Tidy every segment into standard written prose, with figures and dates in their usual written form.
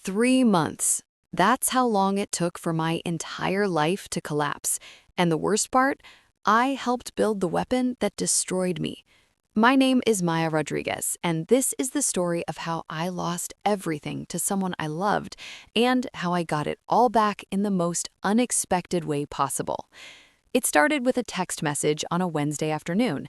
3 months. That's how long it took for my entire life to collapse. And the worst part, I helped build the weapon that destroyed me. My name is Maya Rodriguez, and this is the story of how I lost everything to someone I loved and how I got it all back in the most unexpected way possible. It started with a text message on a Wednesday afternoon.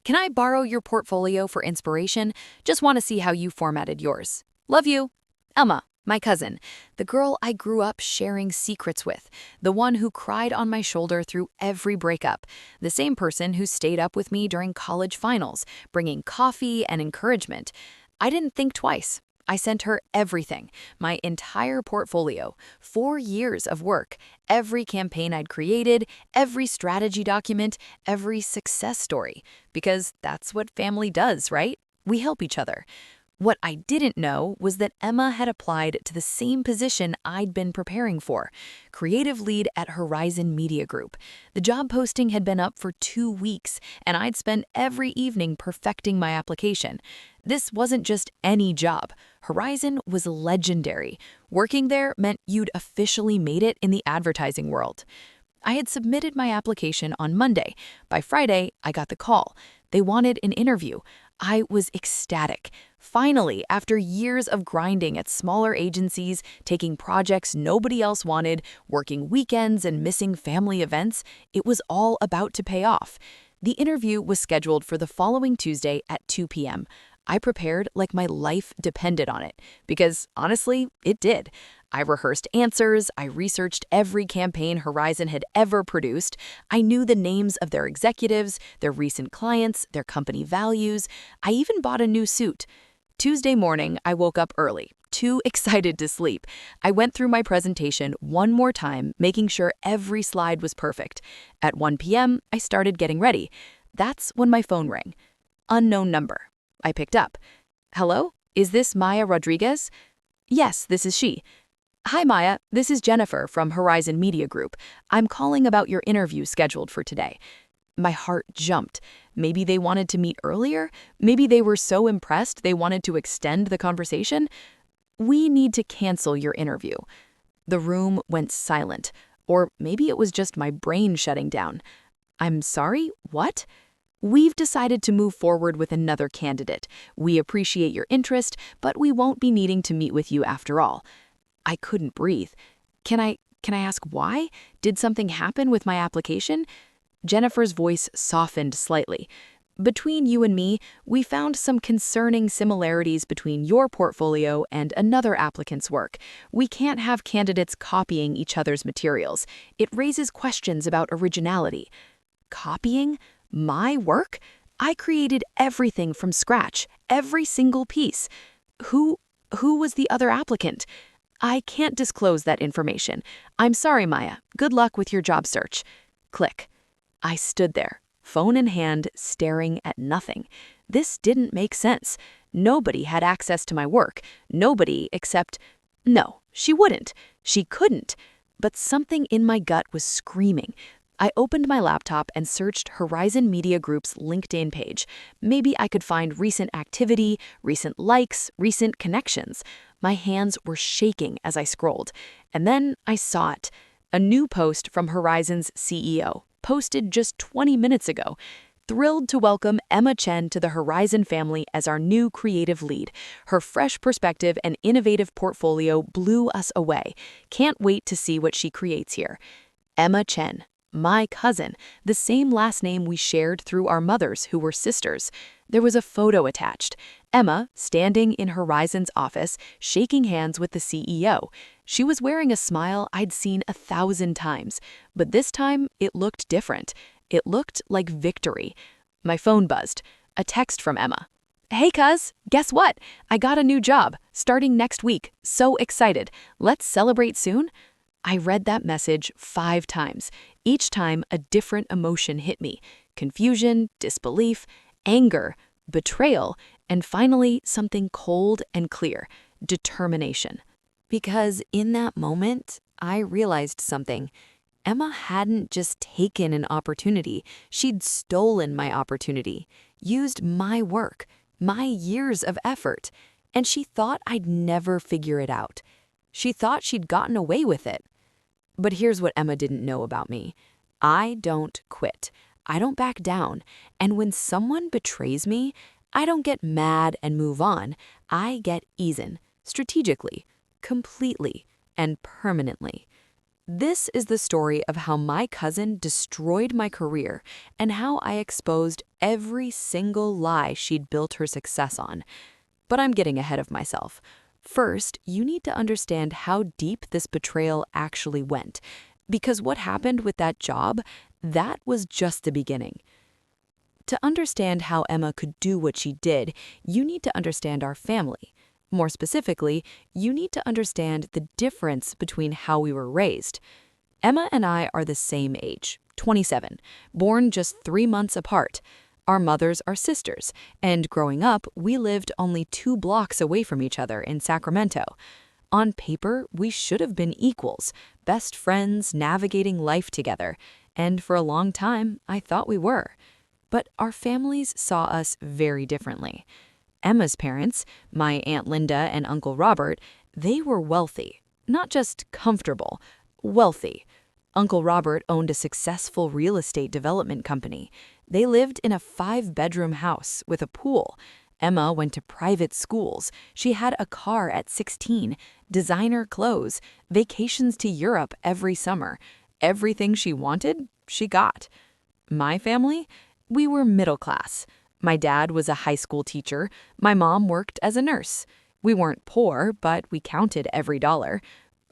"Can I borrow your portfolio for inspiration? Just want to see how you formatted yours. Love you." Emma, my cousin, the girl I grew up sharing secrets with, the one who cried on my shoulder through every breakup, the same person who stayed up with me during college finals, bringing coffee and encouragement. I didn't think twice. I sent her everything, my entire portfolio, 4 years of work, every campaign I'd created, every strategy document, every success story, because that's what family does, right? We help each other. What I didn't know was that Emma had applied to the same position I'd been preparing for, creative lead at Horizon Media Group. The job posting had been up for 2 weeks, and I'd spent every evening perfecting my application. This wasn't just any job. Horizon was legendary. Working there meant you'd officially made it in the advertising world. I had submitted my application on Monday. By Friday, I got the call. They wanted an interview. I was ecstatic. Finally, after years of grinding at smaller agencies, taking projects nobody else wanted, working weekends and missing family events, it was all about to pay off. The interview was scheduled for the following Tuesday at 2 p.m. I prepared like my life depended on it, because honestly, it did. I rehearsed answers, I researched every campaign Horizon had ever produced, I knew the names of their executives, their recent clients, their company values. I even bought a new suit. Tuesday morning, I woke up early, too excited to sleep. I went through my presentation one more time, making sure every slide was perfect. At 1 p.m., I started getting ready. That's when my phone rang. Unknown number. I picked up. "Hello? Is this Maya Rodriguez?" "Yes, this is she." "Hi, Maya. This is Jennifer from Horizon Media Group. I'm calling about your interview scheduled for today." My heart jumped. Maybe they wanted to meet earlier? Maybe they were so impressed they wanted to extend the conversation? "We need to cancel your interview." The room went silent. Or maybe it was just my brain shutting down. "I'm sorry? What?" "We've decided to move forward with another candidate. We appreciate your interest, but we won't be needing to meet with you after all." I couldn't breathe. Can I ask why? Did something happen with my application?" Jennifer's voice softened slightly. "Between you and me, we found some concerning similarities between your portfolio and another applicant's work. We can't have candidates copying each other's materials. It raises questions about originality." Copying? My work? I created everything from scratch, every single piece. Who was the other applicant? "I can't disclose that information. I'm sorry, Maya. Good luck with your job search." Click. I stood there, phone in hand, staring at nothing. This didn't make sense. Nobody had access to my work. Nobody except... No, she wouldn't. She couldn't. But something in my gut was screaming. I opened my laptop and searched Horizon Media Group's LinkedIn page. Maybe I could find recent activity, recent likes, recent connections. My hands were shaking as I scrolled. And then I saw it. A new post from Horizon's CEO, posted just 20 minutes ago. "Thrilled to welcome Emma Chen to the Horizon family as our new creative lead. Her fresh perspective and innovative portfolio blew us away. Can't wait to see what she creates here." Emma Chen. My cousin, the same last name we shared through our mothers who were sisters. There was a photo attached. Emma, standing in Horizon's office, shaking hands with the CEO. She was wearing a smile I'd seen 1,000 times, but this time it looked different. It looked like victory. My phone buzzed. A text from Emma. "Hey, cuz, guess what? I got a new job, starting next week. So excited. Let's celebrate soon?" I read that message 5 times. Each time, a different emotion hit me. Confusion, disbelief, anger, betrayal, and finally, something cold and clear: determination. Because in that moment, I realized something. Emma hadn't just taken an opportunity, she'd stolen my opportunity, used my work, my years of effort, and she thought I'd never figure it out. She thought she'd gotten away with it. But here's what Emma didn't know about me. I don't quit. I don't back down. And when someone betrays me, I don't get mad and move on. I get even, strategically, completely, and permanently. This is the story of how my cousin destroyed my career and how I exposed every single lie she'd built her success on. But I'm getting ahead of myself. First, you need to understand how deep this betrayal actually went, because what happened with that job, that was just the beginning. To understand how Emma could do what she did, you need to understand our family. More specifically, you need to understand the difference between how we were raised. Emma and I are the same age, 27, born just 3 months apart. Our mothers are sisters, and growing up, we lived only 2 blocks away from each other in Sacramento. On paper, we should have been equals, best friends navigating life together, and for a long time, I thought we were. But our families saw us very differently. Emma's parents, my Aunt Linda and Uncle Robert, they were wealthy, not just comfortable, wealthy. Uncle Robert owned a successful real estate development company. They lived in a 5-bedroom house with a pool. Emma went to private schools. She had a car at 16, designer clothes, vacations to Europe every summer. Everything she wanted, she got. My family? We were middle class. My dad was a high school teacher. My mom worked as a nurse. We weren't poor, but we counted every dollar.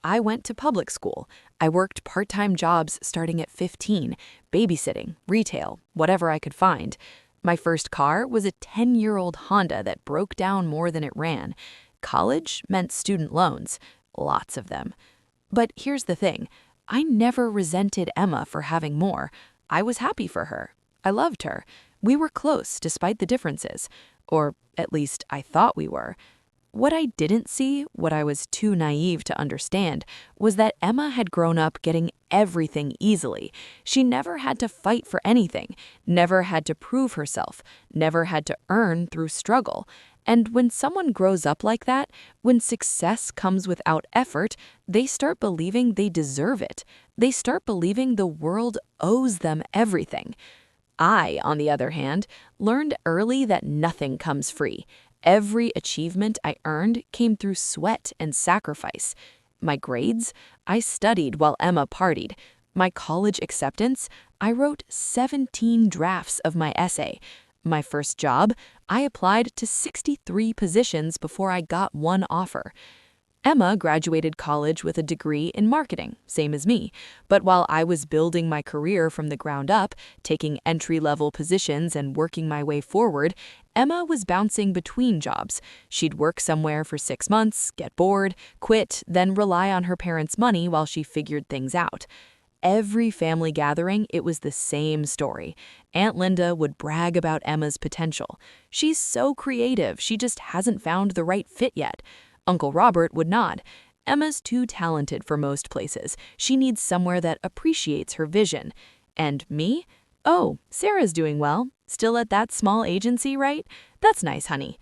I went to public school. I worked part-time jobs starting at 15, babysitting, retail, whatever I could find. My first car was a 10-year-old Honda that broke down more than it ran. College meant student loans, lots of them. But here's the thing. I never resented Emma for having more. I was happy for her. I loved her. We were close despite the differences, or at least I thought we were. What I didn't see, what I was too naive to understand, was that Emma had grown up getting everything easily. She never had to fight for anything, never had to prove herself, never had to earn through struggle. And when someone grows up like that, when success comes without effort, they start believing they deserve it. They start believing the world owes them everything. I, on the other hand, learned early that nothing comes free. Every achievement I earned came through sweat and sacrifice. My grades? I studied while Emma partied. My college acceptance? I wrote 17 drafts of my essay. My first job? I applied to 63 positions before I got one offer. Emma graduated college with a degree in marketing, same as me. But while I was building my career from the ground up, taking entry-level positions and working my way forward, Emma was bouncing between jobs. She'd work somewhere for 6 months, get bored, quit, then rely on her parents' money while she figured things out. Every family gathering, it was the same story. Aunt Linda would brag about Emma's potential. She's so creative, she just hasn't found the right fit yet. Uncle Robert would nod. Emma's too talented for most places. She needs somewhere that appreciates her vision. And me? Oh, Sarah's doing well. Still at that small agency, right? That's nice, honey.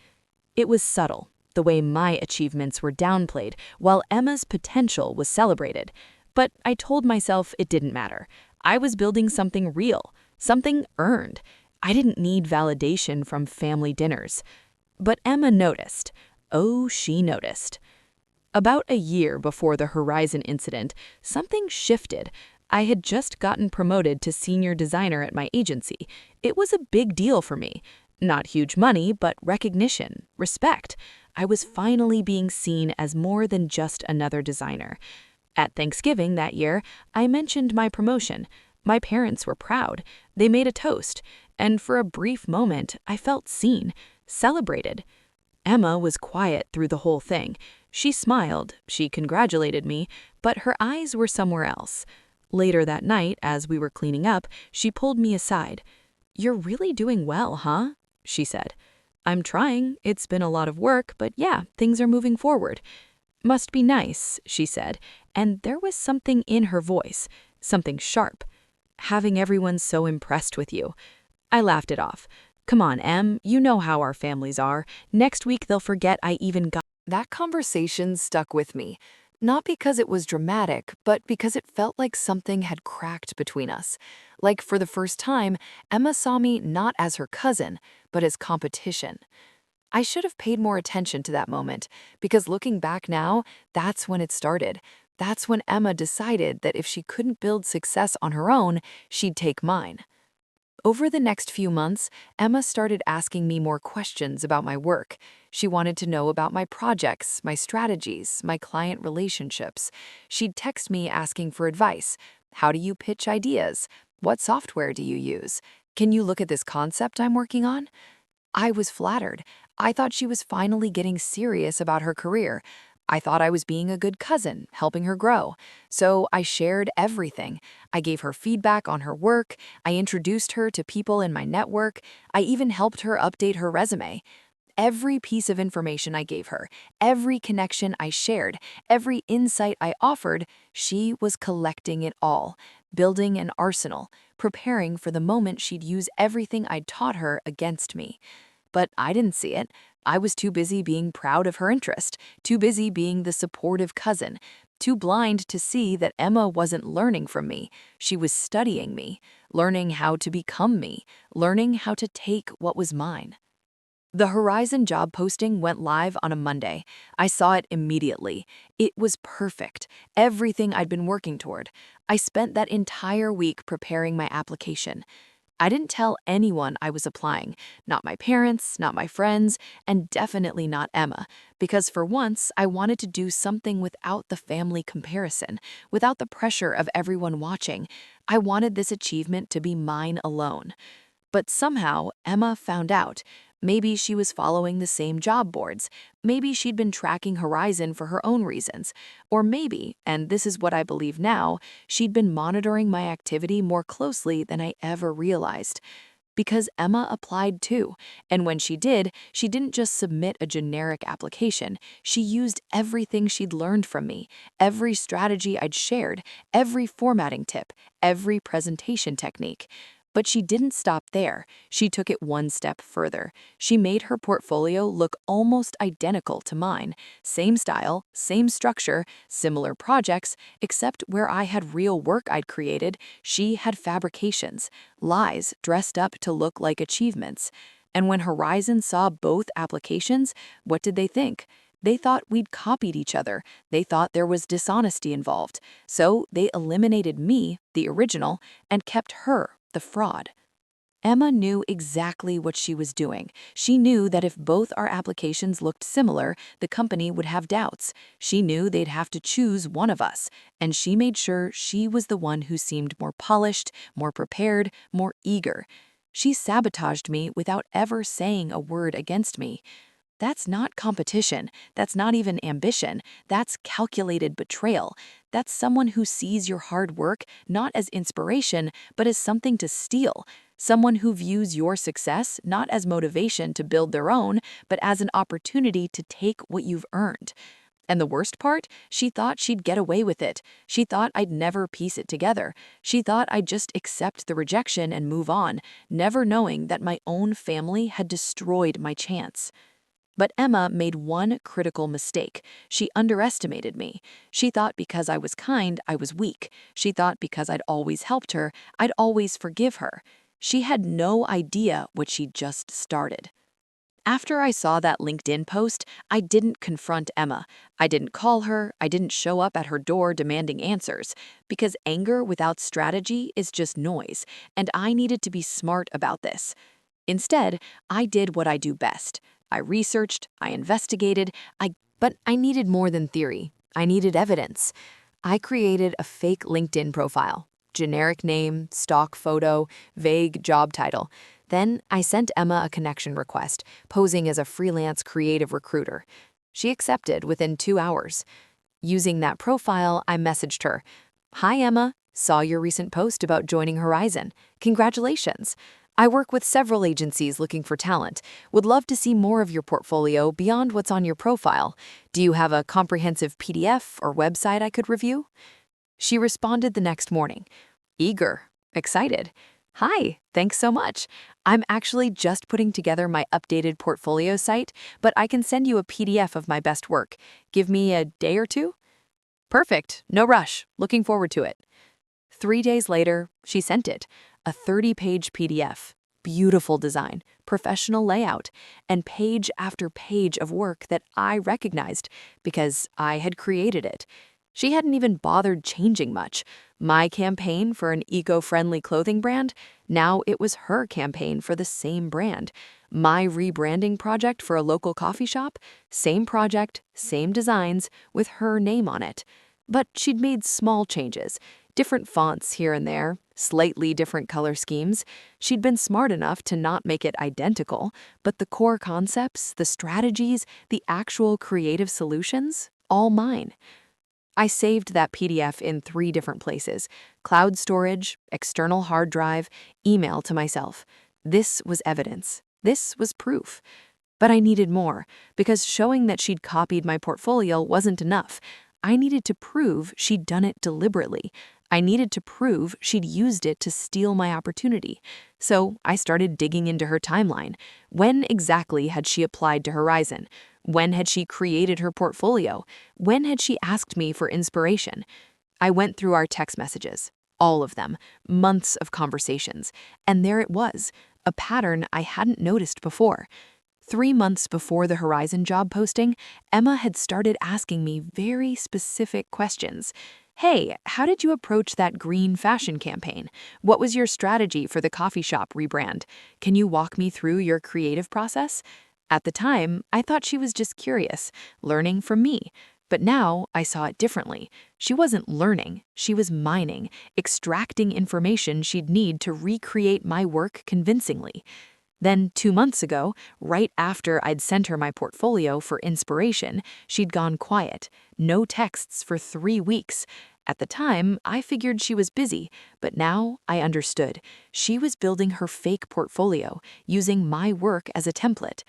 It was subtle, the way my achievements were downplayed, while Emma's potential was celebrated. But I told myself it didn't matter. I was building something real, something earned. I didn't need validation from family dinners. But Emma noticed. Oh, she noticed. About a year before the Horizon incident, something shifted. I had just gotten promoted to senior designer at my agency. It was a big deal for me. Not huge money, but recognition, respect. I was finally being seen as more than just another designer. At Thanksgiving that year, I mentioned my promotion. My parents were proud. They made a toast. And for a brief moment, I felt seen, celebrated. Emma was quiet through the whole thing. She smiled, she congratulated me, but her eyes were somewhere else. Later that night, as we were cleaning up, she pulled me aside. "You're really doing well, huh?" she said. "I'm trying. It's been a lot of work, but yeah, things are moving forward." "Must be nice," she said, and there was something in her voice, something sharp. "Having everyone so impressed with you." I laughed it off. "Come on, Em, you know how our families are. Next week they'll forget I even got—" That conversation stuck with me. Not because it was dramatic, but because it felt like something had cracked between us. Like for the first time, Emma saw me not as her cousin, but as competition. I should have paid more attention to that moment, because looking back now, that's when it started. That's when Emma decided that if she couldn't build success on her own, she'd take mine. Over the next few months, Emma started asking me more questions about my work. She wanted to know about my projects, my strategies, my client relationships. She'd text me asking for advice. How do you pitch ideas? What software do you use? Can you look at this concept I'm working on? I was flattered. I thought she was finally getting serious about her career. I thought I was being a good cousin, helping her grow. So I shared everything. I gave her feedback on her work. I introduced her to people in my network. I even helped her update her resume. Every piece of information I gave her, every connection I shared, every insight I offered, she was collecting it all, building an arsenal, preparing for the moment she'd use everything I'd taught her against me. But I didn't see it. I was too busy being proud of her interest, too busy being the supportive cousin, too blind to see that Emma wasn't learning from me. She was studying me, learning how to become me, learning how to take what was mine. The Horizon job posting went live on a Monday. I saw it immediately. It was perfect, everything I'd been working toward. I spent that entire week preparing my application. I didn't tell anyone I was applying, not my parents, not my friends, and definitely not Emma, because for once I wanted to do something without the family comparison, without the pressure of everyone watching. I wanted this achievement to be mine alone. But somehow, Emma found out. Maybe she was following the same job boards. Maybe she'd been tracking Horizon for her own reasons. Or maybe, and this is what I believe now, she'd been monitoring my activity more closely than I ever realized. Because Emma applied too. And when she did, she didn't just submit a generic application. She used everything she'd learned from me, every strategy I'd shared, every formatting tip, every presentation technique. But she didn't stop there. She took it one step further. She made her portfolio look almost identical to mine. Same style, same structure, similar projects, except where I had real work I'd created, she had fabrications, lies dressed up to look like achievements. And when Horizon saw both applications, what did they think? They thought we'd copied each other. They thought there was dishonesty involved. So they eliminated me, the original, and kept her, the fraud. Emma knew exactly what she was doing. She knew that if both our applications looked similar, the company would have doubts. She knew they'd have to choose one of us, and she made sure she was the one who seemed more polished, more prepared, more eager. She sabotaged me without ever saying a word against me. That's not competition. That's not even ambition. That's calculated betrayal. That's someone who sees your hard work not as inspiration, but as something to steal. Someone who views your success not as motivation to build their own, but as an opportunity to take what you've earned. And the worst part, she thought she'd get away with it. She thought I'd never piece it together. She thought I'd just accept the rejection and move on, never knowing that my own family had destroyed my chance. But Emma made one critical mistake. She underestimated me. She thought because I was kind, I was weak. She thought because I'd always helped her, I'd always forgive her. She had no idea what she'd just started. After I saw that LinkedIn post, I didn't confront Emma. I didn't call her. I didn't show up at her door demanding answers. Because anger without strategy is just noise, and I needed to be smart about this. Instead, I did what I do best. I researched, I investigated, but I needed more than theory. I needed evidence. I created a fake LinkedIn profile, generic name, stock photo, vague job title. Then I sent Emma a connection request, posing as a freelance creative recruiter. She accepted within 2 hours. Using that profile, I messaged her, "Hi Emma, saw your recent post about joining Horizon. Congratulations. I work with several agencies looking for talent. Would love to see more of your portfolio beyond what's on your profile. Do you have a comprehensive PDF or website I could review?" She responded the next morning, eager, excited. "Hi, thanks so much. I'm actually just putting together my updated portfolio site, but I can send you a PDF of my best work. Give me a day or two?" Perfect. No rush. Looking forward to it. 3 days later, she sent it, a 30-page PDF. Beautiful design, professional layout, and page after page of work that I recognized because I had created it. She hadn't even bothered changing much. My campaign for an eco-friendly clothing brand, now it was her campaign for the same brand. My rebranding project for a local coffee shop, same project, same designs, with her name on it. But she'd made small changes, different fonts here and there, slightly different color schemes. She'd been smart enough to not make it identical, but the core concepts, the strategies, the actual creative solutions, all mine. I saved that PDF in 3 different places: cloud storage, external hard drive, email to myself. This was evidence. This was proof. But I needed more, because showing that she'd copied my portfolio wasn't enough. I needed to prove she'd done it deliberately. I needed to prove she'd used it to steal my opportunity. So I started digging into her timeline. When exactly had she applied to Horizon? When had she created her portfolio? When had she asked me for inspiration? I went through our text messages, all of them, months of conversations, and there it was, a pattern I hadn't noticed before. 3 months before the Horizon job posting, Emma had started asking me very specific questions. Hey, how did you approach that green fashion campaign? What was your strategy for the coffee shop rebrand? Can you walk me through your creative process? At the time, I thought she was just curious, learning from me. But now I saw it differently. She wasn't learning, she was mining, extracting information she'd need to recreate my work convincingly. Then 2 months ago, right after I'd sent her my portfolio for inspiration, she'd gone quiet. No texts for 3 weeks. At the time, I figured she was busy, but now I understood. She was building her fake portfolio, using my work as a template.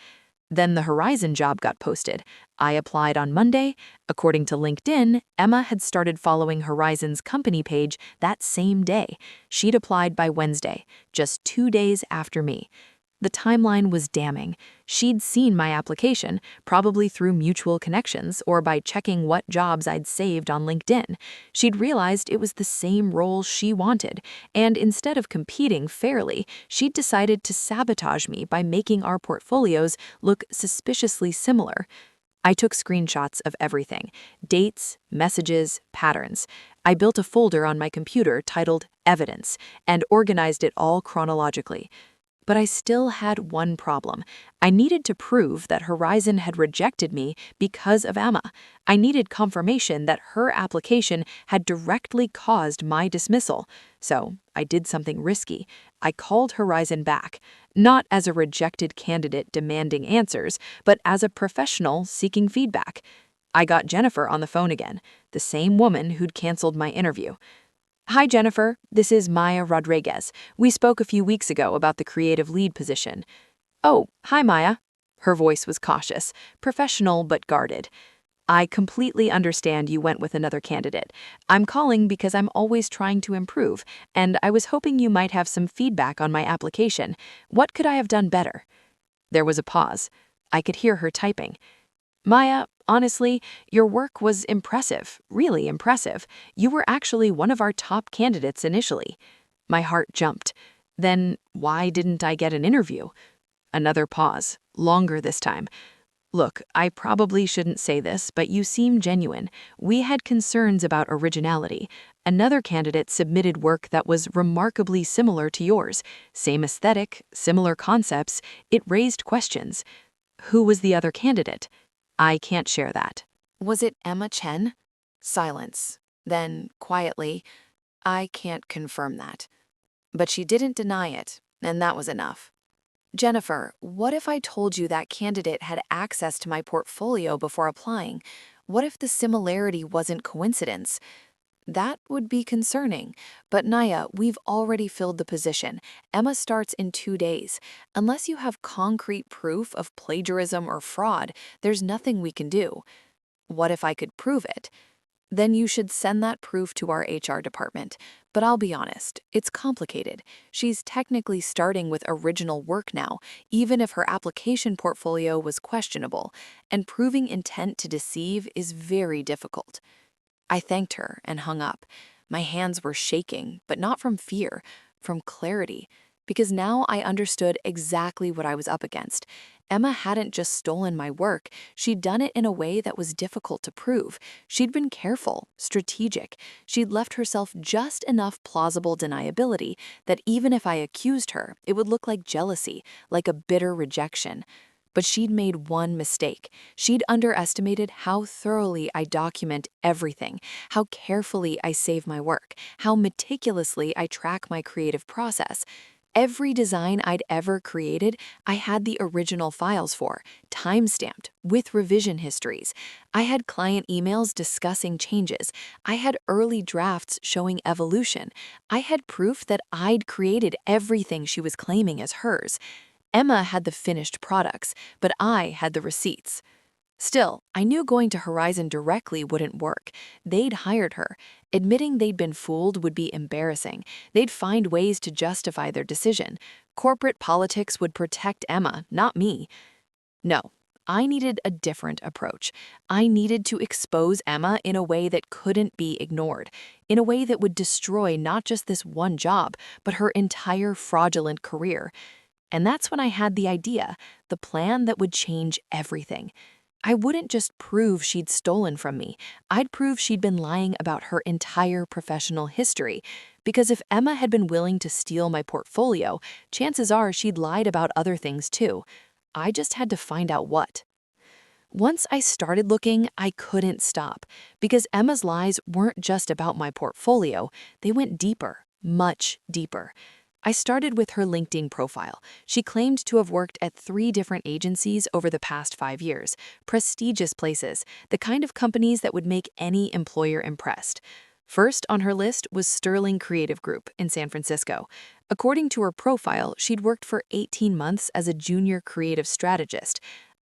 Then the Horizon job got posted. I applied on Monday. According to LinkedIn, Emma had started following Horizon's company page that same day. She'd applied by Wednesday, just 2 days after me. The timeline was damning. She'd seen my application, probably through mutual connections or by checking what jobs I'd saved on LinkedIn. She'd realized it was the same role she wanted, and instead of competing fairly, she'd decided to sabotage me by making our portfolios look suspiciously similar. I took screenshots of everything: dates, messages, patterns. I built a folder on my computer titled Evidence and organized it all chronologically. But I still had one problem. I needed to prove that Horizon had rejected me because of Emma. I needed confirmation that her application had directly caused my dismissal. So I did something risky. I called Horizon back, not as a rejected candidate demanding answers, but as a professional seeking feedback. I got Jennifer on the phone again, the same woman who'd canceled my interview. Hi, Jennifer. This is Maya Rodriguez. We spoke a few weeks ago about the creative lead position. Oh, hi, Maya. Her voice was cautious, professional but guarded. I completely understand you went with another candidate. I'm calling because I'm always trying to improve, and I was hoping you might have some feedback on my application. What could I have done better? There was a pause. I could hear her typing. Maya, honestly, your work was impressive, really impressive. You were actually one of our top candidates initially. My heart jumped. Then why didn't I get an interview? Another pause, longer this time. Look, I probably shouldn't say this, but you seem genuine. We had concerns about originality. Another candidate submitted work that was remarkably similar to yours. Same aesthetic, similar concepts. It raised questions. Who was the other candidate? I can't share that. Was it Emma Chen? Silence. Then, quietly, I can't confirm that. But she didn't deny it, and that was enough. Jennifer, what if I told you that candidate had access to my portfolio before applying? What if the similarity wasn't coincidence? That would be concerning. But Naya, we've already filled the position. Emma starts in 2 days. Unless you have concrete proof of plagiarism or fraud, there's nothing we can do. What if I could prove it? Then you should send that proof to our HR department. But I'll be honest, it's complicated. She's technically starting with original work now, even if her application portfolio was questionable, and proving intent to deceive is very difficult. I thanked her and hung up. My hands were shaking, but not from fear, from clarity, because now I understood exactly what I was up against. Emma hadn't just stolen my work, she'd done it in a way that was difficult to prove. She'd been careful, strategic. She'd left herself just enough plausible deniability that even if I accused her, it would look like jealousy, like a bitter rejection. But she'd made one mistake. She'd underestimated how thoroughly I document everything, how carefully I save my work, how meticulously I track my creative process. Every design I'd ever created, I had the original files for, time-stamped, with revision histories. I had client emails discussing changes. I had early drafts showing evolution. I had proof that I'd created everything she was claiming as hers. Emma had the finished products, but I had the receipts. Still, I knew going to Horizon directly wouldn't work. They'd hired her. Admitting they'd been fooled would be embarrassing. They'd find ways to justify their decision. Corporate politics would protect Emma, not me. No, I needed a different approach. I needed to expose Emma in a way that couldn't be ignored, in a way that would destroy not just this one job, but her entire fraudulent career. And that's when I had the idea, the plan that would change everything. I wouldn't just prove she'd stolen from me, I'd prove she'd been lying about her entire professional history. Because if Emma had been willing to steal my portfolio, chances are she'd lied about other things too. I just had to find out what. Once I started looking, I couldn't stop, because Emma's lies weren't just about my portfolio, they went deeper, much deeper. I started with her LinkedIn profile. She claimed to have worked at 3 different agencies over the past 5 years, prestigious places, the kind of companies that would make any employer impressed. First on her list was Sterling Creative Group in San Francisco. According to her profile, she'd worked for 18 months as a junior creative strategist.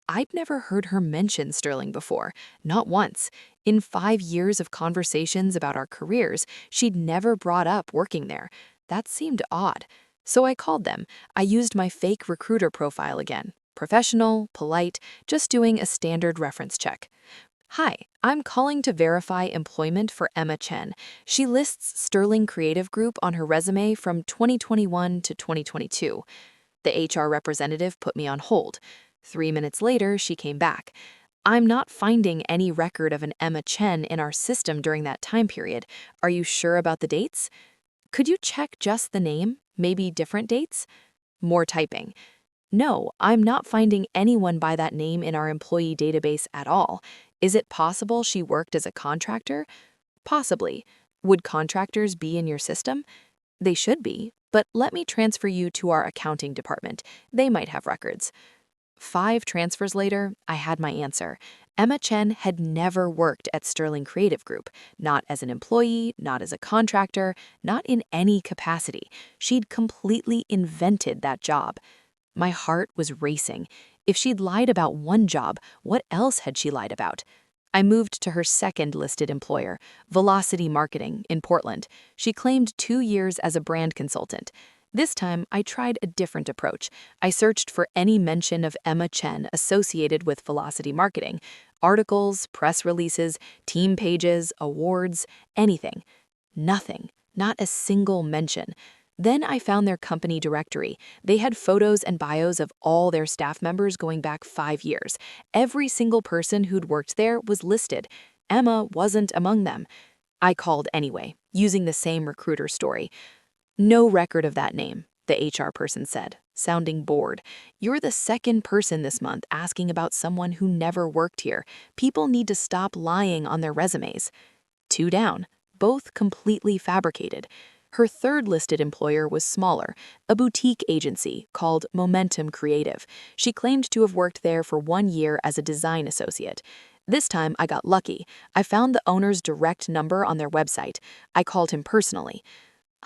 I'd never heard her mention Sterling before, not once. In 5 years of conversations about our careers, she'd never brought up working there. That seemed odd. So I called them. I used my fake recruiter profile again. Professional, polite, just doing a standard reference check. Hi, I'm calling to verify employment for Emma Chen. She lists Sterling Creative Group on her resume from 2021 to 2022. The HR representative put me on hold. 3 minutes later, she came back. I'm not finding any record of an Emma Chen in our system during that time period. Are you sure about the dates? Could you check just the name? Maybe different dates? More typing. No, I'm not finding anyone by that name in our employee database at all. Is it possible she worked as a contractor? Possibly. Would contractors be in your system? They should be, but let me transfer you to our accounting department. They might have records. 5 transfers later, I had my answer. Emma Chen had never worked at Sterling Creative Group, not as an employee, not as a contractor, not in any capacity. She'd completely invented that job. My heart was racing. If she'd lied about one job, what else had she lied about? I moved to her second listed employer, Velocity Marketing, in Portland. She claimed 2 years as a brand consultant. This time, I tried a different approach. I searched for any mention of Emma Chen associated with Velocity Marketing. Articles, press releases, team pages, awards, anything. Nothing. Not a single mention. Then I found their company directory. They had photos and bios of all their staff members going back 5 years. Every single person who'd worked there was listed. Emma wasn't among them. I called anyway, using the same recruiter story. No record of that name, the HR person said, sounding bored. You're the second person this month asking about someone who never worked here. People need to stop lying on their resumes. 2 down, both completely fabricated. Her third listed employer was smaller, a boutique agency called Momentum Creative. She claimed to have worked there for 1 year as a design associate. This time I got lucky. I found the owner's direct number on their website. I called him personally.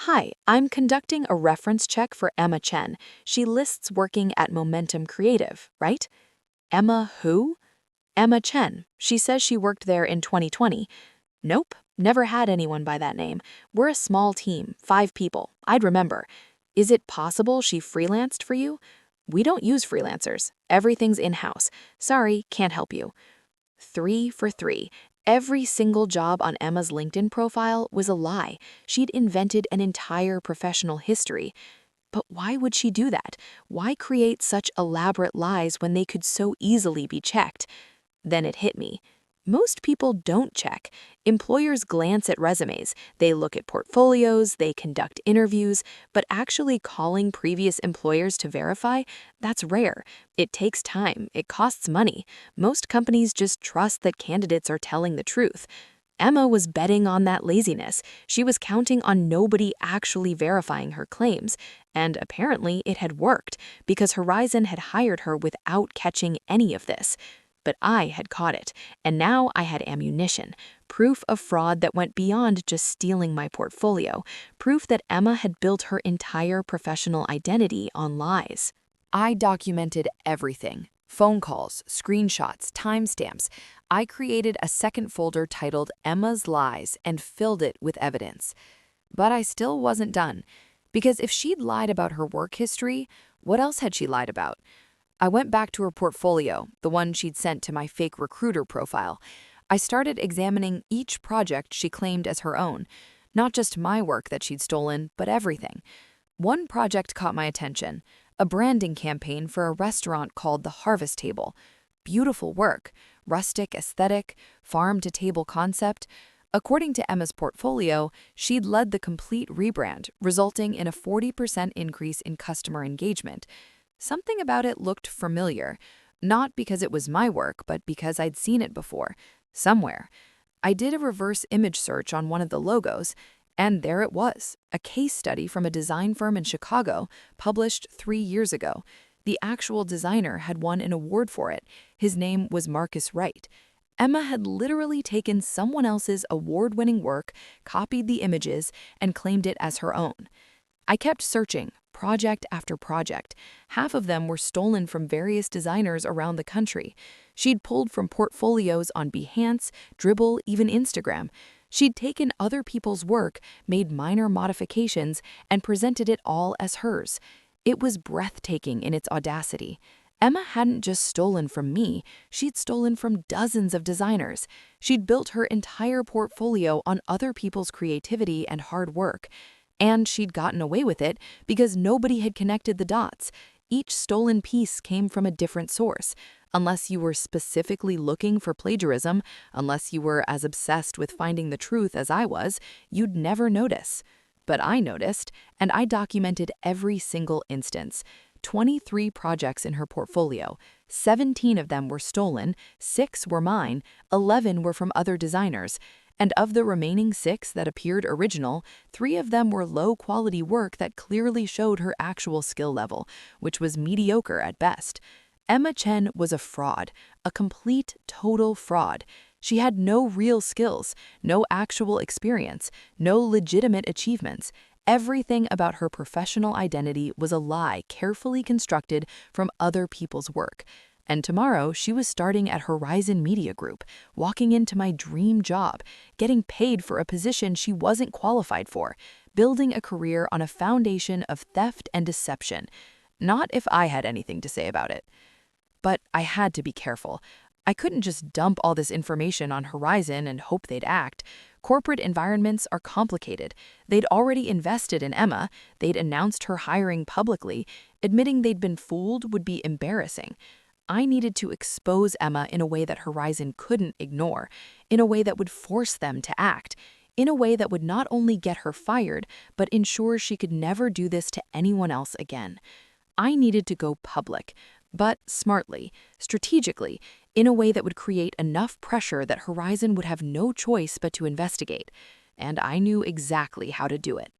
Hi, I'm conducting a reference check for Emma Chen. She lists working at Momentum Creative, right? Emma who? Emma Chen. She says she worked there in 2020. Nope, never had anyone by that name. We're a small team, 5 people. I'd remember. Is it possible she freelanced for you? We don't use freelancers. Everything's in-house. Sorry, can't help you. 3 for 3. Every single job on Emma's LinkedIn profile was a lie. She'd invented an entire professional history. But why would she do that? Why create such elaborate lies when they could so easily be checked? Then it hit me. Most people don't check. Employers glance at resumes, they look at portfolios, they conduct interviews, but actually calling previous employers to verify, that's rare. It takes time, it costs money. Most companies just trust that candidates are telling the truth. Emma was betting on that laziness. She was counting on nobody actually verifying her claims. And apparently it had worked, because Horizon had hired her without catching any of this. But I had caught it, and now I had ammunition, proof of fraud that went beyond just stealing my portfolio, proof that Emma had built her entire professional identity on lies. I documented everything. Phone calls, screenshots, timestamps. I created a second folder titled Emma's Lies and filled it with evidence. But I still wasn't done, because if she'd lied about her work history, what else had she lied about? I went back to her portfolio, the one she'd sent to my fake recruiter profile. I started examining each project she claimed as her own, not just my work that she'd stolen, but everything. One project caught my attention, a branding campaign for a restaurant called the Harvest Table. Beautiful work, rustic aesthetic, farm-to-table concept. According to Emma's portfolio, she'd led the complete rebrand, resulting in a 40% increase in customer engagement. Something about it looked familiar, not because it was my work, but because I'd seen it before, somewhere. I did a reverse image search on one of the logos, and there it was, a case study from a design firm in Chicago, published 3 years ago. The actual designer had won an award for it. His name was Marcus Wright. Emma had literally taken someone else's award-winning work, copied the images, and claimed it as her own. I kept searching, project after project. Half of them were stolen from various designers around the country. She'd pulled from portfolios on Behance, Dribbble, even Instagram. She'd taken other people's work, made minor modifications, and presented it all as hers. It was breathtaking in its audacity. Emma hadn't just stolen from me, she'd stolen from dozens of designers. She'd built her entire portfolio on other people's creativity and hard work. And she'd gotten away with it because nobody had connected the dots. Each stolen piece came from a different source. Unless you were specifically looking for plagiarism, unless you were as obsessed with finding the truth as I was, you'd never notice. But I noticed, and I documented every single instance. 23 projects in her portfolio. 17 of them were stolen, 6 were mine, 11 were from other designers. And of the remaining 6 that appeared original, 3 of them were low-quality work that clearly showed her actual skill level, which was mediocre at best. Emma Chen was a fraud, a complete, total fraud. She had no real skills, no actual experience, no legitimate achievements. Everything about her professional identity was a lie carefully constructed from other people's work. And tomorrow, she was starting at Horizon Media Group, walking into my dream job, getting paid for a position she wasn't qualified for, building a career on a foundation of theft and deception. Not if I had anything to say about it. But I had to be careful. I couldn't just dump all this information on Horizon and hope they'd act. Corporate environments are complicated. They'd already invested in Emma. They'd announced her hiring publicly. Admitting they'd been fooled would be embarrassing. I needed to expose Emma in a way that Horizon couldn't ignore, in a way that would force them to act, in a way that would not only get her fired, but ensure she could never do this to anyone else again. I needed to go public, but smartly, strategically, in a way that would create enough pressure that Horizon would have no choice but to investigate, and I knew exactly how to do it.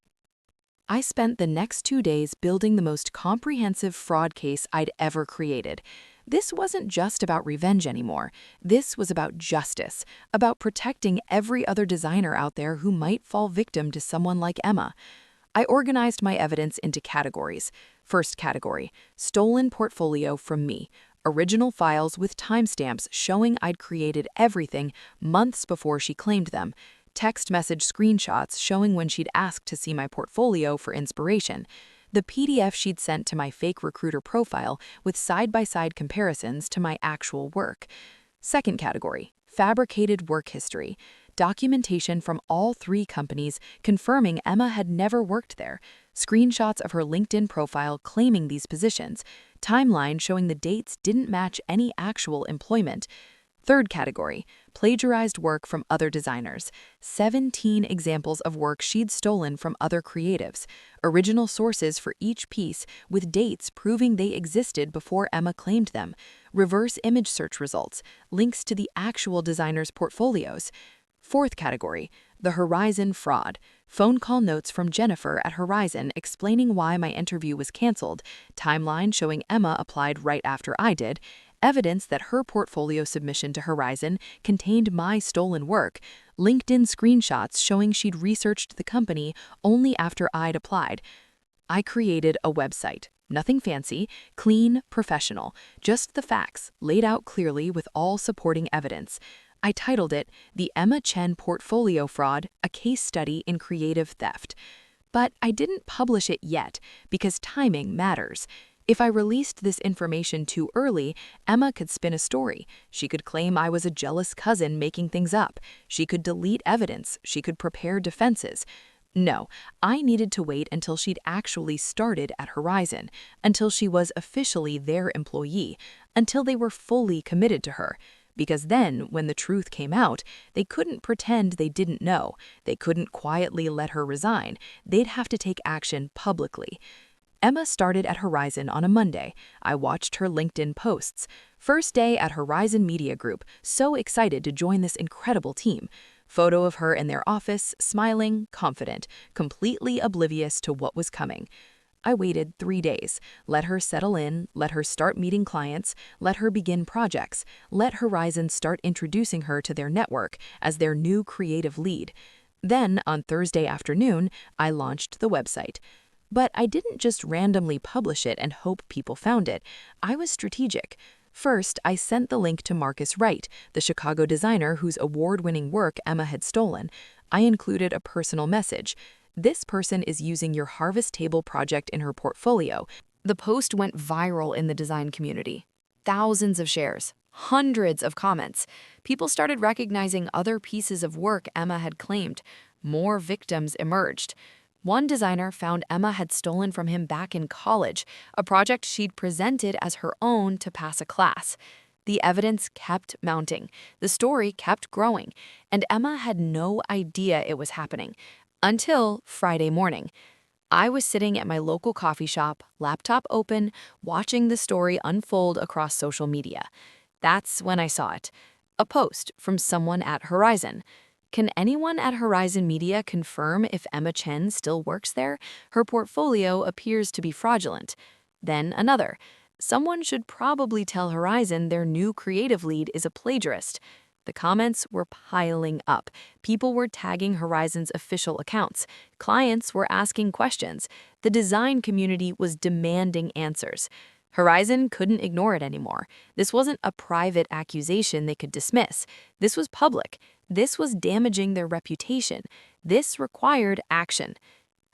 I spent the next 2 days building the most comprehensive fraud case I'd ever created. This wasn't just about revenge anymore. This was about justice, about protecting every other designer out there who might fall victim to someone like Emma. I organized my evidence into categories. First category, stolen portfolio from me. Original files with timestamps showing I'd created everything months before she claimed them. Text message screenshots showing when she'd asked to see my portfolio for inspiration. The PDF she'd sent to my fake recruiter profile with side-by-side comparisons to my actual work. Second category, fabricated work history, documentation from all three companies confirming Emma had never worked there, screenshots of her LinkedIn profile claiming these positions, timeline showing the dates didn't match any actual employment. Third category, plagiarized work from other designers. 17 examples of work she'd stolen from other creatives. Original sources for each piece with dates proving they existed before Emma claimed them. Reverse image search results, links to the actual designers' portfolios. Fourth category, the Horizon fraud. Phone call notes from Jennifer at Horizon explaining why my interview was canceled, timeline showing Emma applied right after I did, evidence that her portfolio submission to Horizon contained my stolen work, LinkedIn screenshots showing she'd researched the company only after I'd applied. I created a website. Nothing fancy, clean, professional, just the facts, laid out clearly with all supporting evidence. I titled it, The Emma Chen Portfolio Fraud, a Case Study in Creative Theft. But I didn't publish it yet, because timing matters. If I released this information too early, Emma could spin a story. She could claim I was a jealous cousin making things up. She could delete evidence. She could prepare defenses. No, I needed to wait until she'd actually started at Horizon, until she was officially their employee, until they were fully committed to her. Because then, when the truth came out, they couldn't pretend they didn't know. They couldn't quietly let her resign. They'd have to take action publicly. Emma started at Horizon on a Monday. I watched her LinkedIn posts. First day at Horizon Media Group, so excited to join this incredible team. Photo of her in their office, smiling, confident, completely oblivious to what was coming. I waited 3 days, let her settle in, let her start meeting clients, let her begin projects, let Horizon start introducing her to their network as their new creative lead. Then, on Thursday afternoon, I launched the website. But I didn't just randomly publish it and hope people found it. I was strategic. First, I sent the link to Marcus Wright, the Chicago designer whose award-winning work Emma had stolen. I included a personal message. This person is using your Harvest Table project in her portfolio. The post went viral in the design community. Thousands of shares, hundreds of comments. People started recognizing other pieces of work Emma had claimed. More victims emerged. One designer found Emma had stolen from him back in college, a project she'd presented as her own to pass a class. The evidence kept mounting, the story kept growing, and Emma had no idea it was happening. Until Friday morning. I was sitting at my local coffee shop, laptop open, watching the story unfold across social media. That's when I saw it. A post from someone at Horizon. Can anyone at Horizon Media confirm if Emma Chen still works there? Her portfolio appears to be fraudulent. Then another. Someone should probably tell Horizon their new creative lead is a plagiarist. The comments were piling up. People were tagging Horizon's official accounts. Clients were asking questions. The design community was demanding answers. Horizon couldn't ignore it anymore. This wasn't a private accusation they could dismiss. This was public. This was damaging their reputation. This required action.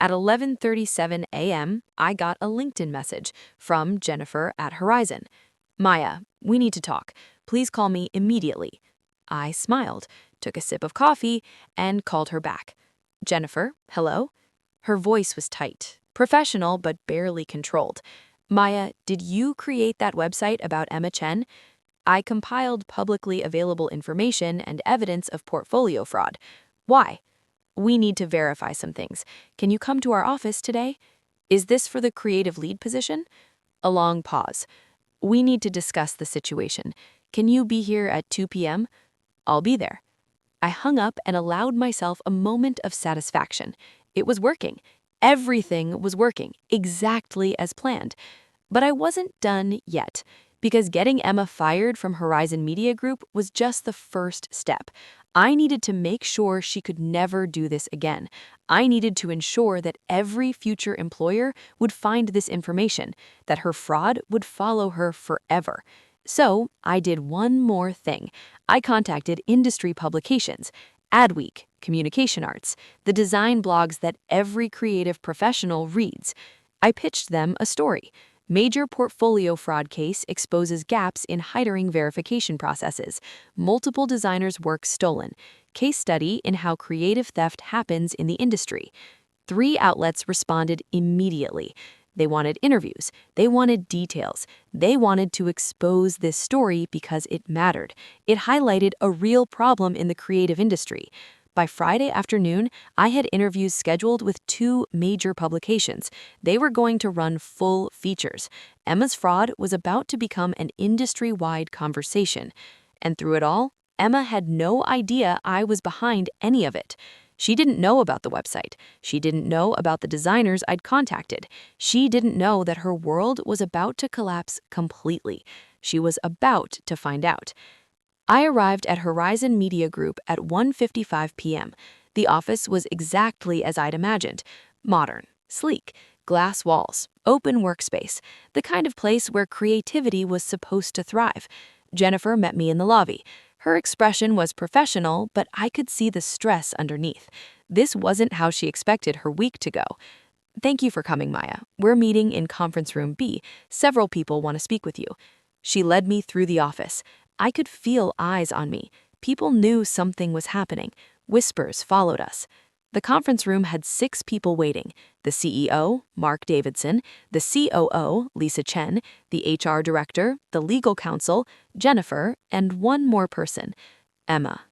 At 11:37 a.m., I got a LinkedIn message from Jennifer at Horizon. Maya, we need to talk. Please call me immediately. I smiled, took a sip of coffee, and called her back. Jennifer, hello? Her voice was tight, professional but barely controlled. Maya, did you create that website about Emma Chen? I compiled publicly available information and evidence of portfolio fraud. Why? We need to verify some things. Can you come to our office today? Is this for the creative lead position? A long pause. We need to discuss the situation. Can you be here at 2 p.m.? I'll be there. I hung up and allowed myself a moment of satisfaction. It was working. Everything was working, exactly as planned. But I wasn't done yet, because getting Emma fired from Horizon Media Group was just the first step. I needed to make sure she could never do this again. I needed to ensure that every future employer would find this information, that her fraud would follow her forever. So I did one more thing. I contacted industry publications, Adweek, Communication Arts, the design blogs that every creative professional reads. I pitched them a story. Major portfolio fraud case exposes gaps in hiring verification processes. Multiple designers' work stolen. Case study in how creative theft happens in the industry. 3 outlets responded immediately. They wanted interviews. They wanted details. They wanted to expose this story because it mattered. It highlighted a real problem in the creative industry. By Friday afternoon, I had interviews scheduled with 2 major publications. They were going to run full features. Emma's fraud was about to become an industry-wide conversation. And through it all, Emma had no idea I was behind any of it. She didn't know about the website. She didn't know about the designers I'd contacted. She didn't know that her world was about to collapse completely. She was about to find out. I arrived at Horizon Media Group at 1:55 p.m. The office was exactly as I'd imagined. Modern, sleek, glass walls, open workspace, the kind of place where creativity was supposed to thrive. Jennifer met me in the lobby. Her expression was professional, but I could see the stress underneath. This wasn't how she expected her week to go. "Thank you for coming, Maya. We're meeting in conference room B. Several people want to speak with you." She led me through the office. I could feel eyes on me. People knew something was happening. Whispers followed us. The conference room had 6 people waiting: the CEO, Mark Davidson, the COO, Lisa Chen, the HR director, the legal counsel, Jennifer, and one more person, Emma.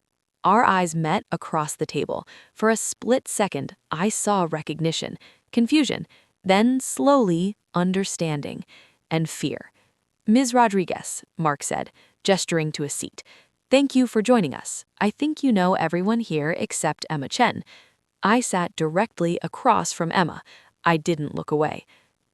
Our eyes met across the table. For a split second, I saw recognition, confusion, then slowly understanding, and fear. "Ms. Rodriguez," Mark said, gesturing to a seat. "Thank you for joining us. I think you know everyone here except Emma Chen." I sat directly across from Emma. I didn't look away.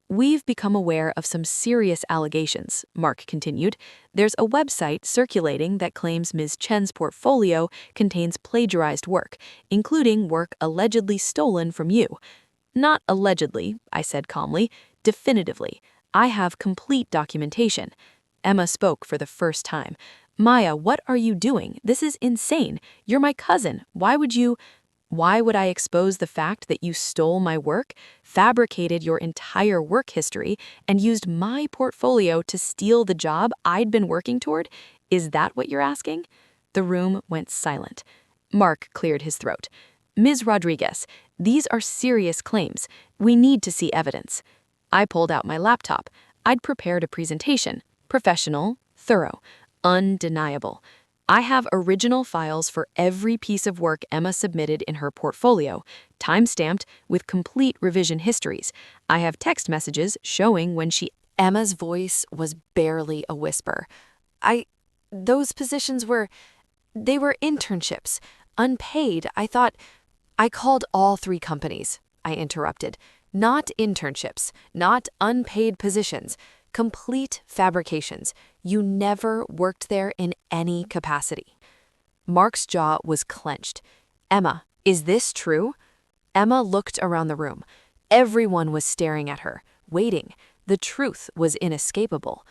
"We've become aware of some serious allegations," Mark continued. "There's a website circulating that claims Ms. Chen's portfolio contains plagiarized work, including work allegedly stolen from you." "Not allegedly," I said calmly. "Definitively. I have complete documentation." Emma spoke for the first time. "Maya, what are you doing? This is insane. You're my cousin. Why would I expose the fact that you stole my work, fabricated your entire work history, and used my portfolio to steal the job I'd been working toward? Is that what you're asking?" The room went silent. Mark cleared his throat. "Ms. Rodriguez, these are serious claims. We need to see evidence." I pulled out my laptop. I'd prepared a presentation. Professional, thorough, undeniable. I have original files for every piece of work Emma submitted in her portfolio, time-stamped with complete revision histories. I have text messages showing when she... Emma's voice was barely a whisper. Those positions they were internships, unpaid. I called all 3 companies," I interrupted. "Not internships, not unpaid positions. Complete fabrications. You never worked there in any capacity." Mark's jaw was clenched. "Emma, is this true?" Emma looked around the room. Everyone was staring at her, waiting. The truth was inescapable.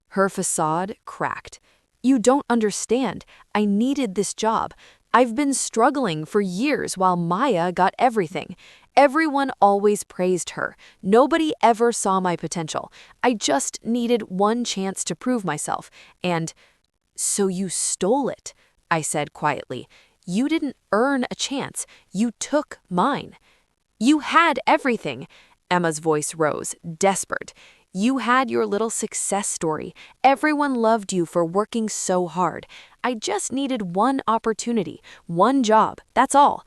Her facade cracked. "You don't understand. I needed this job. I've been struggling for years while Maya got everything. Everyone always praised her. Nobody ever saw my potential. I just needed one chance to prove myself. And so you stole it," I said quietly. "You didn't earn a chance. You took mine." "You had everything." Emma's voice rose, desperate. "You had your little success story. Everyone loved you for working so hard. I just needed one opportunity, one job, that's all.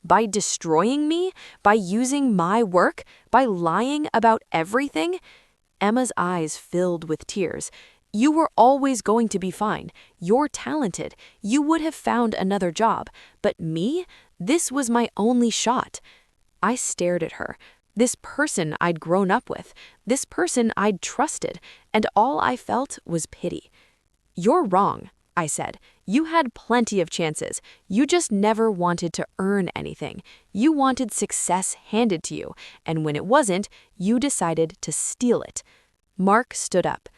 By destroying me, by using my work, by lying about everything?" Emma's eyes filled with tears. "You were always going to be fine. You're talented. You would have found another job. But me? This was my only shot." I stared at her. This person I'd grown up with, this person I'd trusted, and all I felt was pity. "You're wrong," I said. "You had plenty of chances. You just never wanted to earn anything. You wanted success handed to you, and when it wasn't, you decided to steal it." Mark stood up.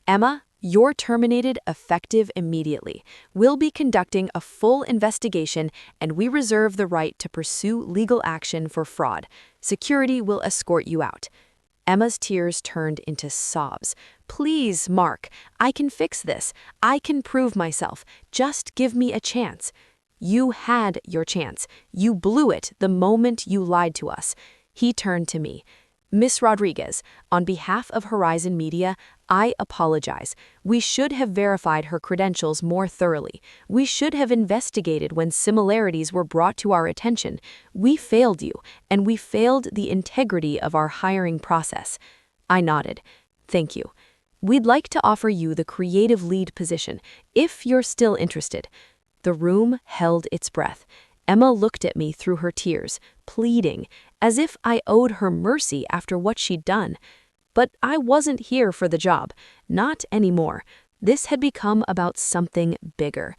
"Emma, you're terminated effective immediately. We'll be conducting a full investigation, and we reserve the right to pursue legal action for fraud. Security will escort you out." Emma's tears turned into sobs. "Please, Mark, I can fix this. I can prove myself. Just give me a chance." "You had your chance. You blew it the moment you lied to us." He turned to me. "Miss Rodriguez, on behalf of Horizon Media, I apologize. We should have verified her credentials more thoroughly. We should have investigated when similarities were brought to our attention. We failed you, and we failed the integrity of our hiring process." I nodded. "Thank you. We'd like to offer you the creative lead position, if you're still interested." The room held its breath. Emma looked at me through her tears, pleading, as if I owed her mercy after what she'd done. But I wasn't here for the job. Not anymore. This had become about something bigger.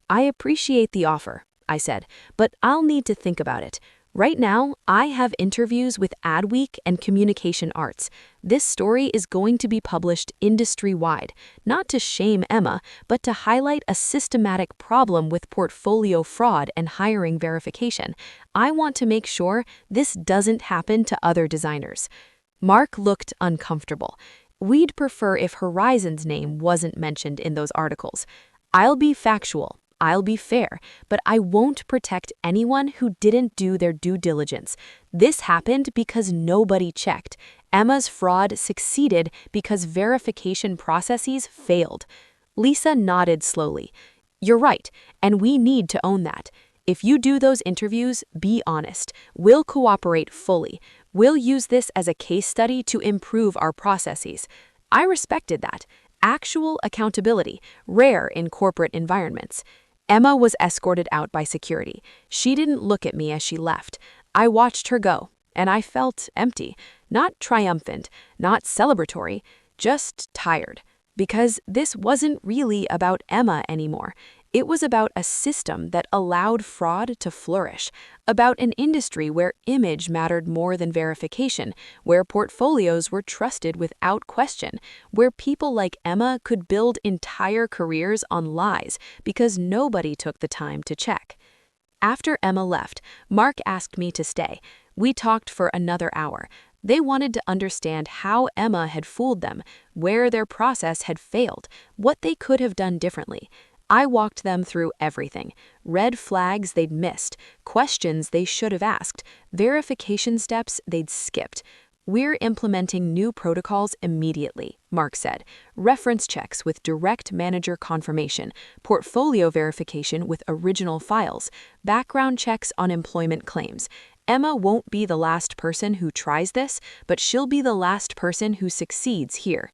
"I appreciate the offer," I said, "but I'll need to think about it. Right now, I have interviews with Adweek and Communication Arts. This story is going to be published industry-wide, not to shame Emma, but to highlight a systematic problem with portfolio fraud and hiring verification. I want to make sure this doesn't happen to other designers." Mark looked uncomfortable. "We'd prefer if Horizon's name wasn't mentioned in those articles. I'll be factual. I'll be fair, but I won't protect anyone who didn't do their due diligence. This happened because nobody checked. Emma's fraud succeeded because verification processes failed." Lisa nodded slowly. "You're right, and we need to own that. If you do those interviews, be honest. We'll cooperate fully. We'll use this as a case study to improve our processes." I respected that. Actual accountability, rare in corporate environments. Emma was escorted out by security. She didn't look at me as she left. I watched her go, and I felt empty. Not triumphant, not celebratory, just tired. Because this wasn't really about Emma anymore. It was about a system that allowed fraud to flourish, about an industry where image mattered more than verification, where portfolios were trusted without question, where people like Emma could build entire careers on lies because nobody took the time to check. After Emma left, Mark asked me to stay. We talked for another hour. They wanted to understand how Emma had fooled them, where their process had failed, what they could have done differently. I walked them through everything: red flags they'd missed, questions they should have asked, verification steps they'd skipped. "We're implementing new protocols immediately," Mark said. "Reference checks with direct manager confirmation, portfolio verification with original files, background checks on employment claims. Emma won't be the last person who tries this, but she'll be the last person who succeeds here."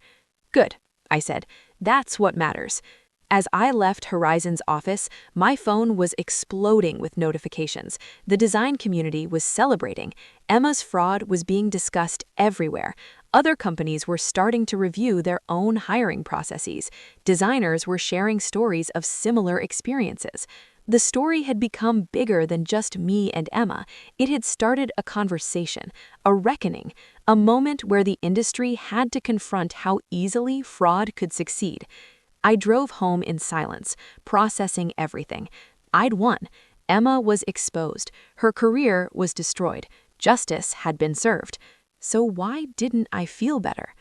"Good," I said. "That's what matters." As I left Horizon's office, my phone was exploding with notifications. The design community was celebrating. Emma's fraud was being discussed everywhere. Other companies were starting to review their own hiring processes. Designers were sharing stories of similar experiences. The story had become bigger than just me and Emma. It had started a conversation, a reckoning, a moment where the industry had to confront how easily fraud could succeed. I drove home in silence, processing everything. I'd won. Emma was exposed. Her career was destroyed. Justice had been served. So why didn't I feel better?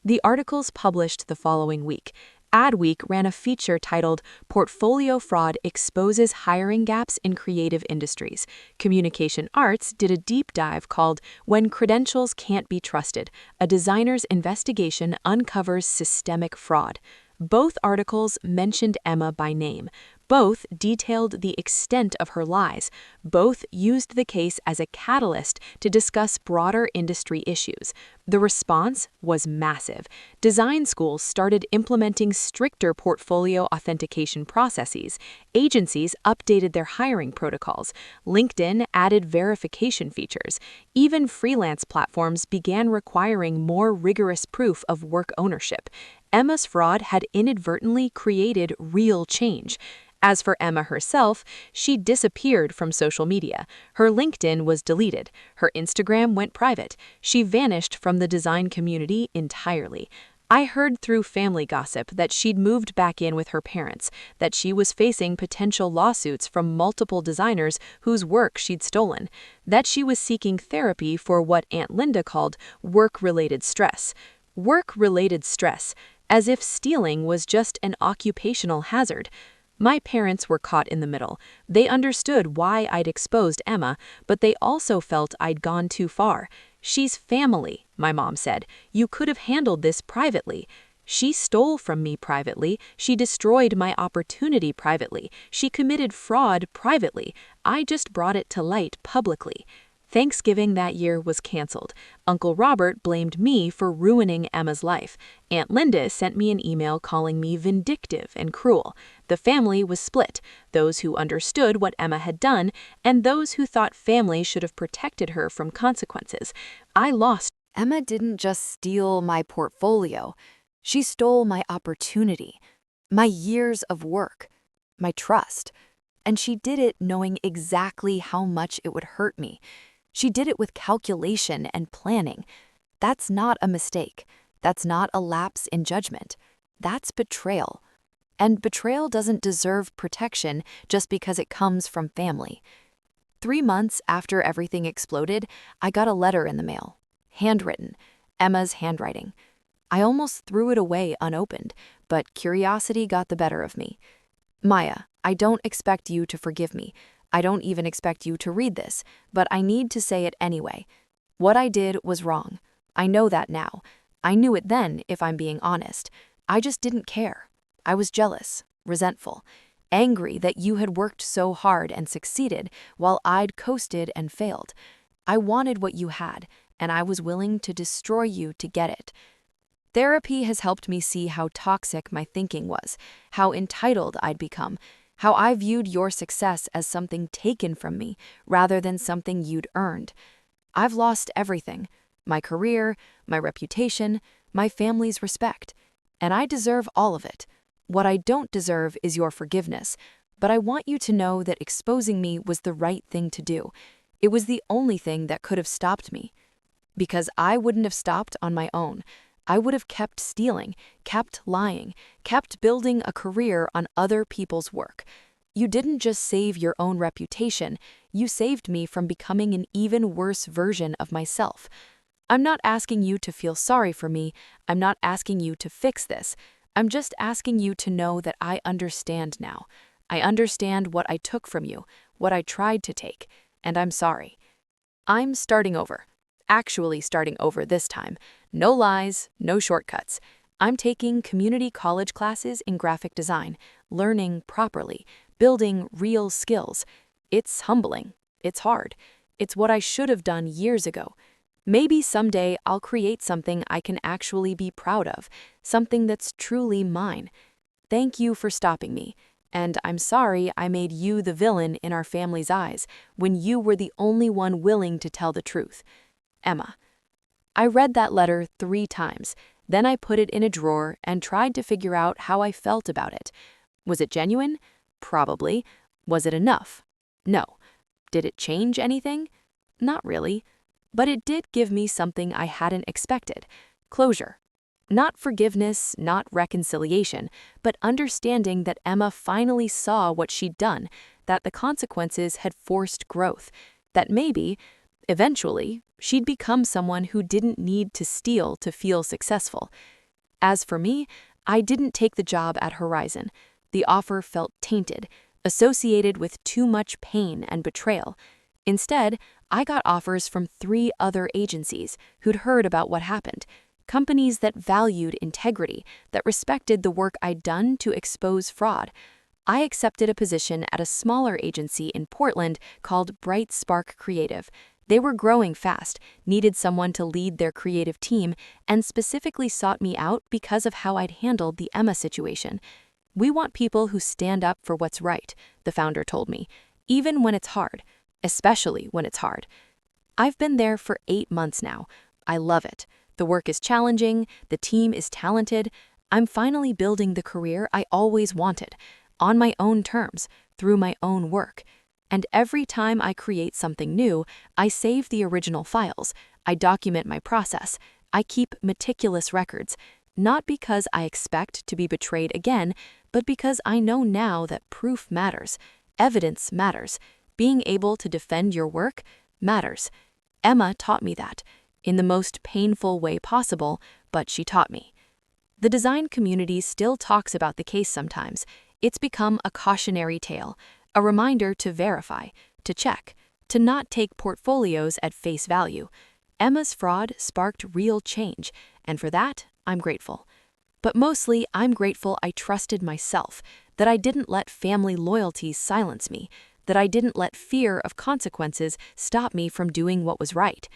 The articles published the following week. Adweek ran a feature titled "Portfolio Fraud Exposes Hiring Gaps in Creative Industries." Communication Arts did a deep dive called "When Credentials Can't Be Trusted: A Designer's Investigation Uncovers Systemic Fraud." Both articles mentioned Emma by name. Both detailed the extent of her lies. Both used the case as a catalyst to discuss broader industry issues. The response was massive. Design schools started implementing stricter portfolio authentication processes. Agencies updated their hiring protocols. LinkedIn added verification features. Even freelance platforms began requiring more rigorous proof of work ownership. Emma's fraud had inadvertently created real change. As for Emma herself, she disappeared from social media. Her LinkedIn was deleted. Her Instagram went private. She vanished from the design community entirely. I heard through family gossip that she'd moved back in with her parents, that she was facing potential lawsuits from multiple designers whose work she'd stolen, that she was seeking therapy for what Aunt Linda called work-related stress. Work-related stress, as if stealing was just an occupational hazard. My parents were caught in the middle. They understood why I'd exposed Emma, but they also felt I'd gone too far. She's family, my mom said. You could have handled this privately. She stole from me privately. She destroyed my opportunity privately. She committed fraud privately. I just brought it to light publicly. Thanksgiving that year was canceled. Uncle Robert blamed me for ruining Emma's life. Aunt Linda sent me an email calling me vindictive and cruel. The family was split, those who understood what Emma had done and those who thought family should have protected her from consequences. I lost. Emma didn't just steal my portfolio. She stole my opportunity, my years of work, my trust. And she did it knowing exactly how much it would hurt me. She did it with calculation and planning. That's not a mistake. That's not a lapse in judgment. That's betrayal. And betrayal doesn't deserve protection just because it comes from family. 3 months after everything exploded, I got a letter in the mail. Handwritten. Emma's handwriting. I almost threw it away unopened, but curiosity got the better of me. Maya, I don't expect you to forgive me. I don't even expect you to read this, but I need to say it anyway. What I did was wrong. I know that now. I knew it then, if I'm being honest. I just didn't care. I was jealous, resentful, angry that you had worked so hard and succeeded while I'd coasted and failed. I wanted what you had, and I was willing to destroy you to get it. Therapy has helped me see how toxic my thinking was, how entitled I'd become, how I viewed your success as something taken from me rather than something you'd earned. I've lost everything, my career, my reputation, my family's respect, and I deserve all of it. What I don't deserve is your forgiveness, but I want you to know that exposing me was the right thing to do. It was the only thing that could have stopped me. Because I wouldn't have stopped on my own. I would have kept stealing, kept lying, kept building a career on other people's work. You didn't just save your own reputation, you saved me from becoming an even worse version of myself. I'm not asking you to feel sorry for me, I'm not asking you to fix this. I'm just asking you to know that I understand now. I understand what I took from you, what I tried to take, and I'm sorry. I'm starting over. Actually starting over this time. No lies, no shortcuts. I'm taking community college classes in graphic design, learning properly, building real skills. It's humbling. It's hard. It's what I should have done years ago. Maybe someday I'll create something I can actually be proud of, something that's truly mine. Thank you for stopping me. And I'm sorry I made you the villain in our family's eyes when you were the only one willing to tell the truth. Emma. I read that letter 3 times, then I put it in a drawer and tried to figure out how I felt about it. Was it genuine? Probably. Was it enough? No. Did it change anything? Not really. But it did give me something I hadn't expected. Closure. Not forgiveness, not reconciliation, but understanding that Emma finally saw what she'd done, that the consequences had forced growth, that maybe, eventually, she'd become someone who didn't need to steal to feel successful. As for me, I didn't take the job at Horizon. The offer felt tainted, associated with too much pain and betrayal. Instead, I got offers from 3 other agencies who'd heard about what happened, companies that valued integrity, that respected the work I'd done to expose fraud. I accepted a position at a smaller agency in Portland called Bright Spark Creative. They were growing fast, needed someone to lead their creative team, and specifically sought me out because of how I'd handled the Emma situation. We want people who stand up for what's right, the founder told me, even when it's hard, especially when it's hard. I've been there for 8 months now. I love it. The work is challenging, the team is talented. I'm finally building the career I always wanted, on my own terms, through my own work. And every time I create something new, I save the original files, I document my process, I keep meticulous records. Not because I expect to be betrayed again, but because I know now that proof matters, evidence matters, being able to defend your work matters. Emma taught me that, in the most painful way possible, but she taught me. The design community still talks about the case sometimes. It's become a cautionary tale, a reminder to verify, to check, to not take portfolios at face value. Emma's fraud sparked real change, and for that, I'm grateful. But mostly, I'm grateful I trusted myself, that I didn't let family loyalties silence me, that I didn't let fear of consequences stop me from doing what was right.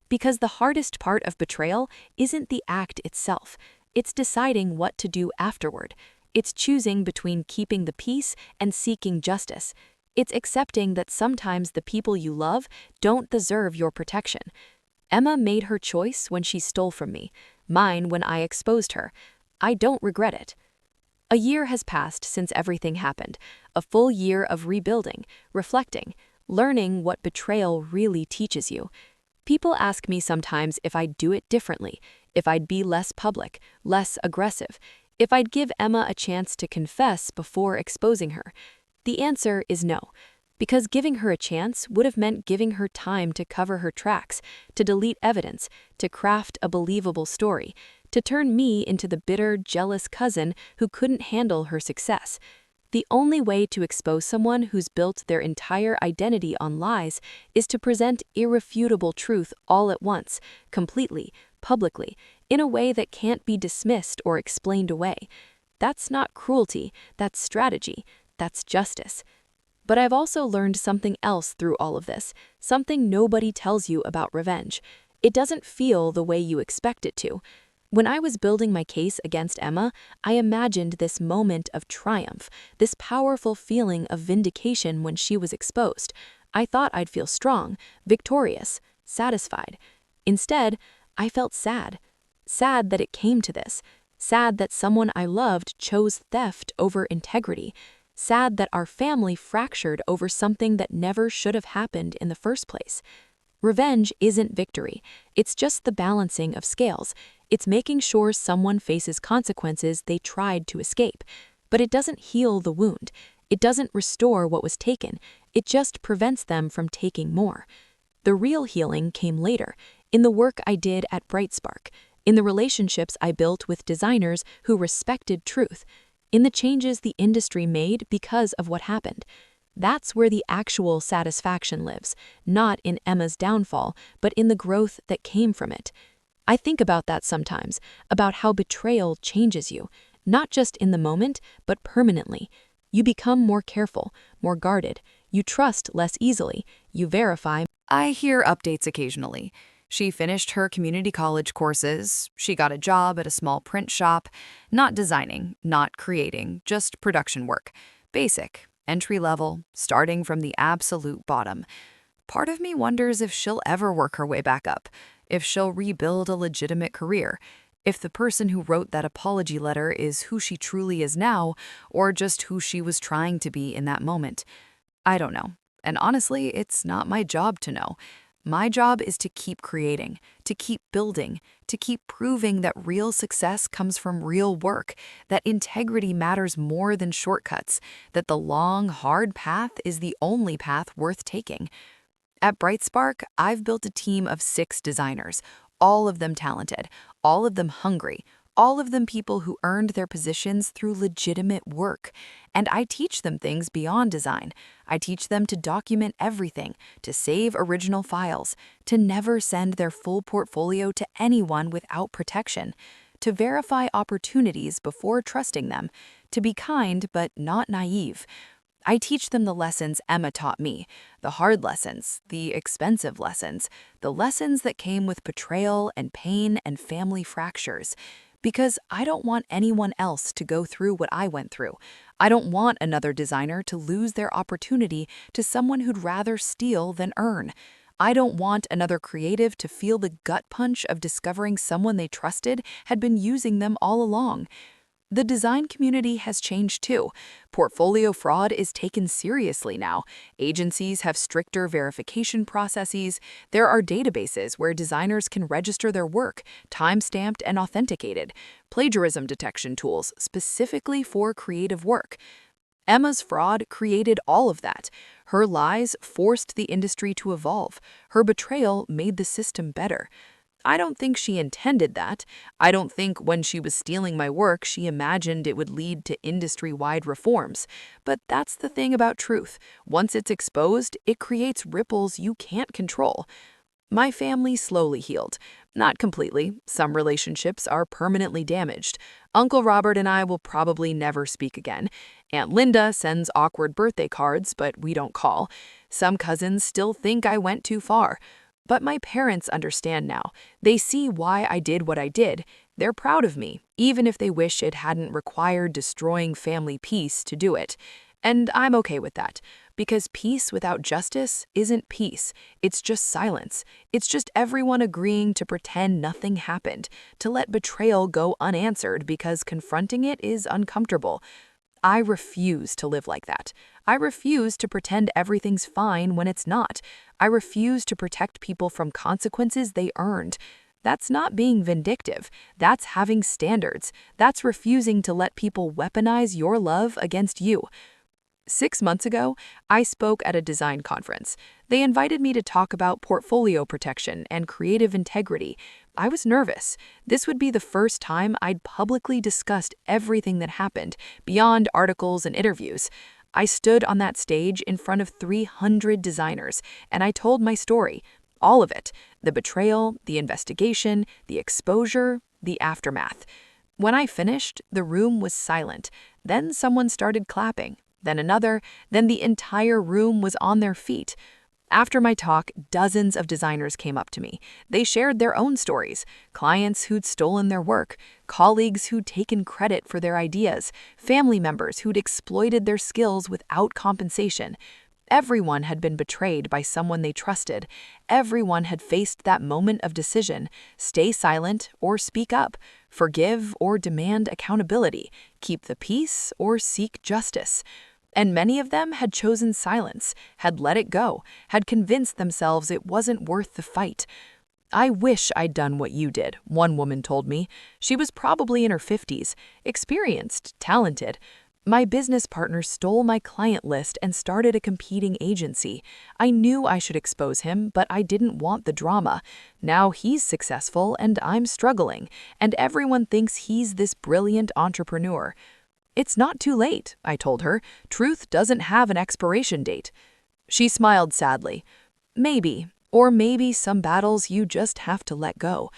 Because the hardest part of betrayal isn't the act itself. It's deciding what to do afterward. It's choosing between keeping the peace and seeking justice. It's accepting that sometimes the people you love don't deserve your protection. Emma made her choice when she stole from me, mine when I exposed her. I don't regret it. A year has passed since everything happened, a full year of rebuilding, reflecting, learning what betrayal really teaches you. People ask me sometimes if I'd do it differently, if I'd be less public, less aggressive, if I'd give Emma a chance to confess before exposing her. The answer is no, because giving her a chance would have meant giving her time to cover her tracks, to delete evidence, to craft a believable story, to turn me into the bitter, jealous cousin who couldn't handle her success. The only way to expose someone who's built their entire identity on lies is to present irrefutable truth all at once, completely, publicly, in a way that can't be dismissed or explained away. That's not cruelty, that's strategy, that's justice. But I've also learned something else through all of this, something nobody tells you about revenge. It doesn't feel the way you expect it to. When I was building my case against Emma, I imagined this moment of triumph, this powerful feeling of vindication when she was exposed. I thought I'd feel strong, victorious, satisfied. Instead, I felt sad. Sad that it came to this. Sad that someone I loved chose theft over integrity. Sad that our family fractured over something that never should have happened in the first place. Revenge isn't victory. It's just the balancing of scales. It's making sure someone faces consequences they tried to escape. But it doesn't heal the wound. It doesn't restore what was taken. It just prevents them from taking more. The real healing came later, in the work I did at Brightspark, in the relationships I built with designers who respected truth, in the changes the industry made because of what happened. That's where the actual satisfaction lives, not in Emma's downfall, but in the growth that came from it. I think about that sometimes, about how betrayal changes you, not just in the moment, but permanently. You become more careful, more guarded. You trust less easily. You verify. I hear updates occasionally. She finished her community college courses, she got a job at a small print shop, not designing, not creating, just production work. Basic, entry level, starting from the absolute bottom. Part of me wonders if she'll ever work her way back up, if she'll rebuild a legitimate career, if the person who wrote that apology letter is who she truly is now, or just who she was trying to be in that moment. I don't know. And honestly, it's not my job to know. My job is to keep creating, to keep building, to keep proving that real success comes from real work, that integrity matters more than shortcuts, that the long, hard path is the only path worth taking. At Brightspark, I've built a team of 6 designers, all of them talented, all of them hungry, all of them people who earned their positions through legitimate work. And I teach them things beyond design. I teach them to document everything, to save original files, to never send their full portfolio to anyone without protection, to verify opportunities before trusting them, to be kind but not naive. I teach them the lessons Emma taught me, the hard lessons, the expensive lessons, the lessons that came with betrayal and pain and family fractures. Because I don't want anyone else to go through what I went through. I don't want another designer to lose their opportunity to someone who'd rather steal than earn. I don't want another creative to feel the gut punch of discovering someone they trusted had been using them all along. The design community has changed too. Portfolio fraud is taken seriously now. Agencies have stricter verification processes. There are databases where designers can register their work, time-stamped and authenticated. Plagiarism detection tools specifically for creative work. Emma's fraud created all of that. Her lies forced the industry to evolve. Her betrayal made the system better. I don't think she intended that. I don't think when she was stealing my work, she imagined it would lead to industry-wide reforms. But that's the thing about truth. Once it's exposed, it creates ripples you can't control. My family slowly healed. Not completely. Some relationships are permanently damaged. Uncle Robert and I will probably never speak again. Aunt Linda sends awkward birthday cards, but we don't call. Some cousins still think I went too far. But my parents understand now. They see why I did what I did. They're proud of me, even if they wish it hadn't required destroying family peace to do it. And I'm okay with that, because peace without justice isn't peace. It's just silence. It's just everyone agreeing to pretend nothing happened, to let betrayal go unanswered because confronting it is uncomfortable. I refuse to live like that. I refuse to pretend everything's fine when it's not. I refuse to protect people from consequences they earned. That's not being vindictive. That's having standards. That's refusing to let people weaponize your love against you. 6 months ago, I spoke at a design conference. They invited me to talk about portfolio protection and creative integrity. I was nervous. This would be the first time I'd publicly discussed everything that happened, beyond articles and interviews. I stood on that stage in front of 300 designers, and I told my story. All of it. The betrayal, the investigation, the exposure, the aftermath. When I finished, the room was silent. Then someone started clapping. Then another, then the entire room was on their feet. After my talk, dozens of designers came up to me. They shared their own stories, clients who'd stolen their work, colleagues who'd taken credit for their ideas, family members who'd exploited their skills without compensation. Everyone had been betrayed by someone they trusted. Everyone had faced that moment of decision: stay silent or speak up, forgive or demand accountability, keep the peace or seek justice. And many of them had chosen silence, had let it go, had convinced themselves it wasn't worth the fight. I wish I'd done what you did, one woman told me. She was probably in her 50s, experienced, talented. My business partner stole my client list and started a competing agency. I knew I should expose him, but I didn't want the drama. Now he's successful and I'm struggling, and everyone thinks he's this brilliant entrepreneur. It's not too late, I told her. Truth doesn't have an expiration date. She smiled sadly. Maybe, or maybe some battles you just have to let go.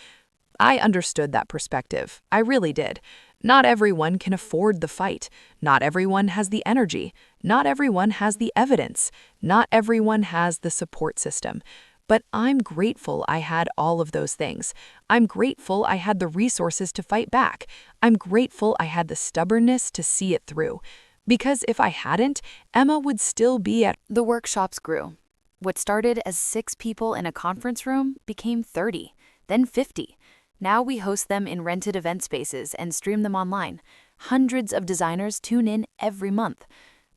I understood that perspective. I really did. Not everyone can afford the fight. Not everyone has the energy. Not everyone has the evidence. Not everyone has the support system. But I'm grateful I had all of those things. I'm grateful I had the resources to fight back. I'm grateful I had the stubbornness to see it through. Because if I hadn't, Emma would still be at... The workshops grew. What started as 6 people in a conference room became 30, then 50. Now we host them in rented event spaces and stream them online. Hundreds of designers tune in every month.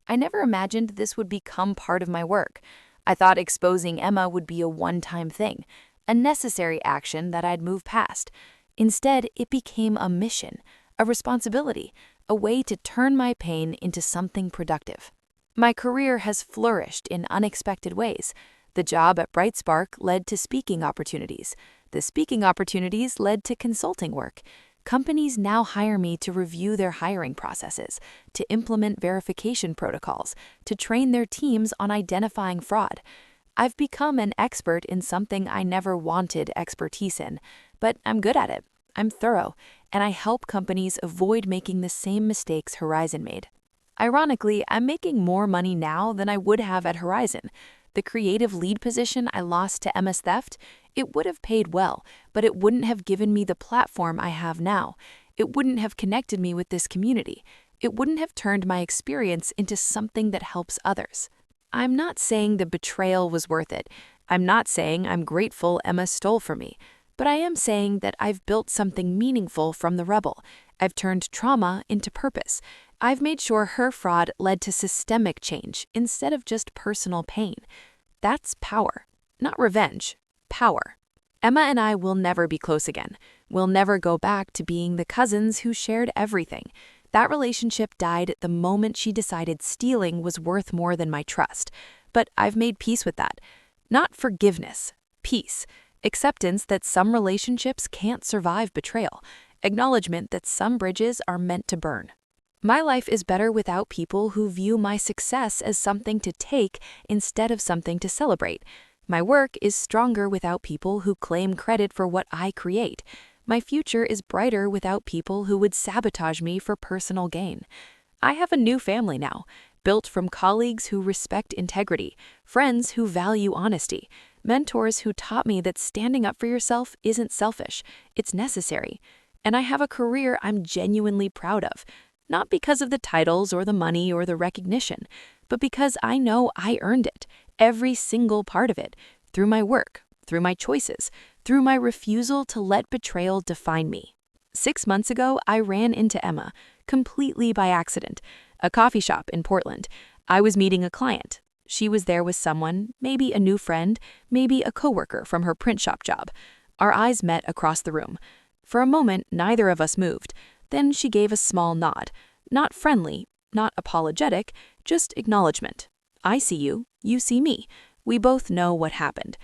I never imagined this would become part of my work. I thought exposing Emma would be a one-time thing, a necessary action that I'd move past. Instead, it became a mission, a responsibility, a way to turn my pain into something productive. My career has flourished in unexpected ways. The job at BrightSpark led to speaking opportunities. The speaking opportunities led to consulting work. Companies now hire me to review their hiring processes, to implement verification protocols, to train their teams on identifying fraud. I've become an expert in something I never wanted expertise in, but I'm good at it. I'm thorough, and I help companies avoid making the same mistakes Horizon made. Ironically, I'm making more money now than I would have at Horizon. The creative lead position I lost to Emma's theft, it would have paid well, but it wouldn't have given me the platform I have now. It wouldn't have connected me with this community. It wouldn't have turned my experience into something that helps others. I'm not saying the betrayal was worth it. I'm not saying I'm grateful Emma stole from me. But I am saying that I've built something meaningful from the rebel, I've turned trauma into purpose. I've made sure her fraud led to systemic change instead of just personal pain. That's power. Not revenge. Power. Emma and I will never be close again. We'll never go back to being the cousins who shared everything. That relationship died the moment she decided stealing was worth more than my trust. But I've made peace with that. Not forgiveness. Peace. Acceptance that some relationships can't survive betrayal. Acknowledgement that some bridges are meant to burn. My life is better without people who view my success as something to take instead of something to celebrate. My work is stronger without people who claim credit for what I create. My future is brighter without people who would sabotage me for personal gain. I have a new family now, built from colleagues who respect integrity, friends who value honesty, mentors who taught me that standing up for yourself isn't selfish, it's necessary. And I have a career I'm genuinely proud of, not because of the titles or the money or the recognition, but because I know I earned it, every single part of it, through my work, through my choices, through my refusal to let betrayal define me. 6 months ago, I ran into Emma, completely by accident, a coffee shop in Portland. I was meeting a client. She was there with someone, maybe a new friend, maybe a coworker from her print shop job. Our eyes met across the room. For a moment, neither of us moved. Then she gave a small nod. Not friendly, not apologetic, just acknowledgement. I see you, you see me. We both know what happened.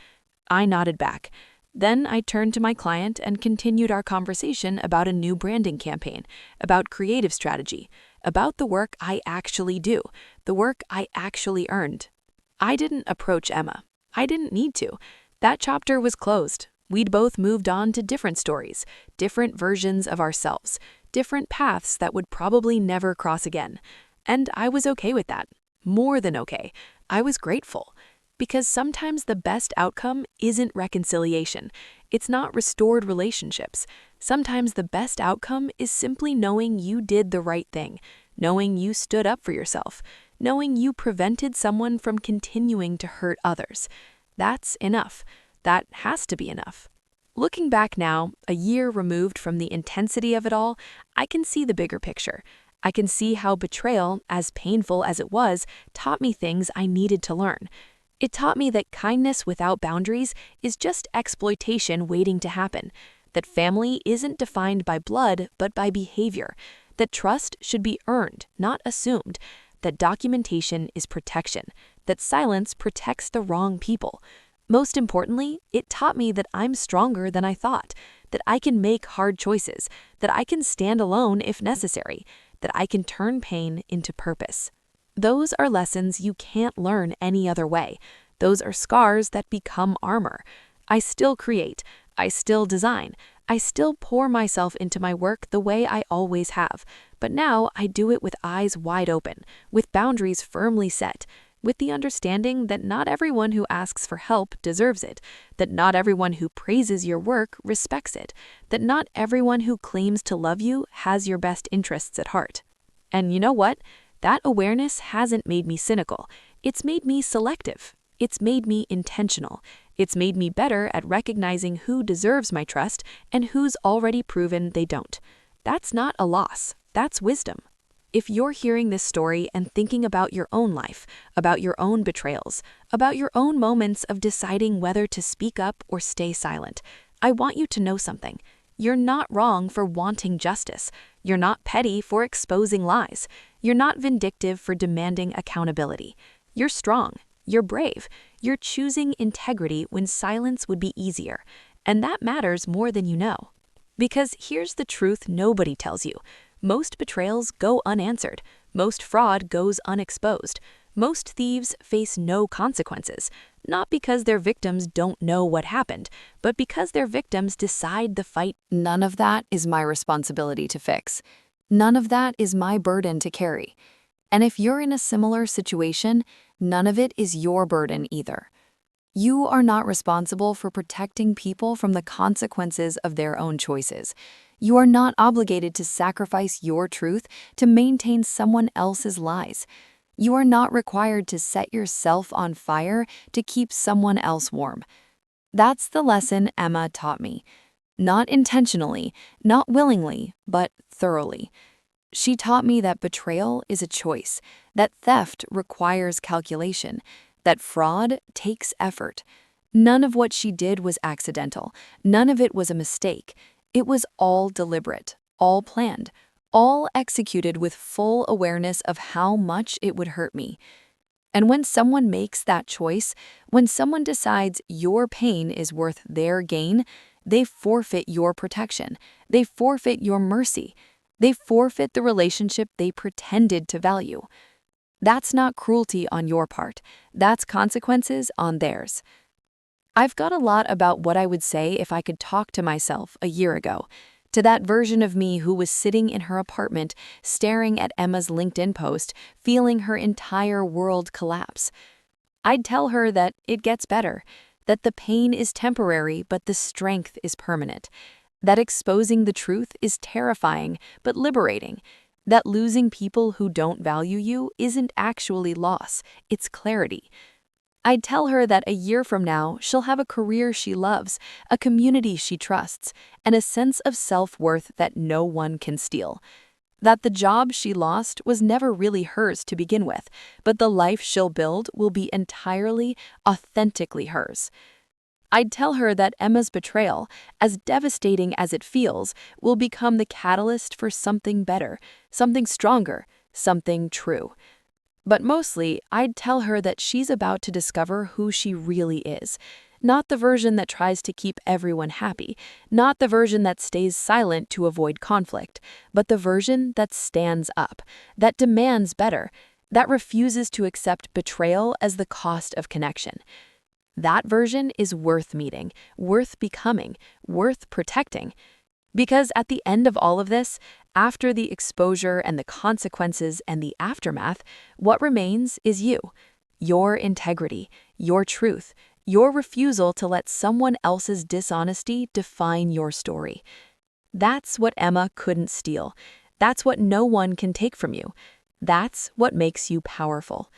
I nodded back. Then I turned to my client and continued our conversation about a new branding campaign, about creative strategy, about the work I actually do, the work I actually earned. I didn't approach Emma. I didn't need to. That chapter was closed. We'd both moved on to different stories, different versions of ourselves, different paths that would probably never cross again. And I was okay with that. More than okay. I was grateful. Because sometimes the best outcome isn't reconciliation. It's not restored relationships. Sometimes the best outcome is simply knowing you did the right thing, knowing you stood up for yourself, knowing you prevented someone from continuing to hurt others. That's enough. That has to be enough. Looking back now, a year removed from the intensity of it all, I can see the bigger picture. I can see how betrayal, as painful as it was, taught me things I needed to learn. It taught me that kindness without boundaries is just exploitation waiting to happen, that family isn't defined by blood but by behavior, that trust should be earned, not assumed, that documentation is protection, that silence protects the wrong people. Most importantly, it taught me that I'm stronger than I thought, that I can make hard choices, that I can stand alone if necessary, that I can turn pain into purpose. Those are lessons you can't learn any other way. Those are scars that become armor. I still create. I still design. I still pour myself into my work the way I always have. But now I do it with eyes wide open, with boundaries firmly set, with the understanding that not everyone who asks for help deserves it, that not everyone who praises your work respects it, that not everyone who claims to love you has your best interests at heart. And you know what? That awareness hasn't made me cynical. It's made me selective. It's made me intentional. It's made me better at recognizing who deserves my trust and who's already proven they don't. That's not a loss. That's wisdom. If you're hearing this story and thinking about your own life, about your own betrayals, about your own moments of deciding whether to speak up or stay silent, I want you to know something. You're not wrong for wanting justice. You're not petty for exposing lies. You're not vindictive for demanding accountability. You're strong. You're brave. You're choosing integrity when silence would be easier. And that matters more than you know. Because here's the truth nobody tells you. Most betrayals go unanswered. Most fraud goes unexposed. Most thieves face no consequences, not because their victims don't know what happened, but because their victims decide the fight. None of that is my responsibility to fix. None of that is my burden to carry. And if you're in a similar situation, none of it is your burden either. You are not responsible for protecting people from the consequences of their own choices. You are not obligated to sacrifice your truth to maintain someone else's lies. You are not required to set yourself on fire to keep someone else warm. That's the lesson Emma taught me. Not intentionally, not willingly, but thoroughly. She taught me that betrayal is a choice, that theft requires calculation, that fraud takes effort. None of what she did was accidental. None of it was a mistake. It was all deliberate, all planned, all executed with full awareness of how much it would hurt me. And when someone makes that choice, when someone decides your pain is worth their gain, they forfeit your protection. They forfeit your mercy. They forfeit the relationship they pretended to value. That's not cruelty on your part. That's consequences on theirs. I've got a lot about what I would say if I could talk to myself a year ago, to that version of me who was sitting in her apartment, staring at Emma's LinkedIn post, feeling her entire world collapse. I'd tell her that it gets better, that the pain is temporary but the strength is permanent, that exposing the truth is terrifying but liberating, that losing people who don't value you isn't actually loss, it's clarity. I'd tell her that a year from now, she'll have a career she loves, a community she trusts, and a sense of self-worth that no one can steal. That the job she lost was never really hers to begin with, but the life she'll build will be entirely, authentically hers. I'd tell her that Emma's betrayal, as devastating as it feels, will become the catalyst for something better, something stronger, something true. But mostly, I'd tell her that she's about to discover who she really is. Not the version that tries to keep everyone happy, not the version that stays silent to avoid conflict, but the version that stands up, that demands better, that refuses to accept betrayal as the cost of connection. That version is worth meeting, worth becoming, worth protecting. Because at the end of all of this, after the exposure and the consequences and the aftermath, what remains is you, your integrity, your truth, your refusal to let someone else's dishonesty define your story. That's what Emma couldn't steal. That's what no one can take from you. That's what makes you powerful.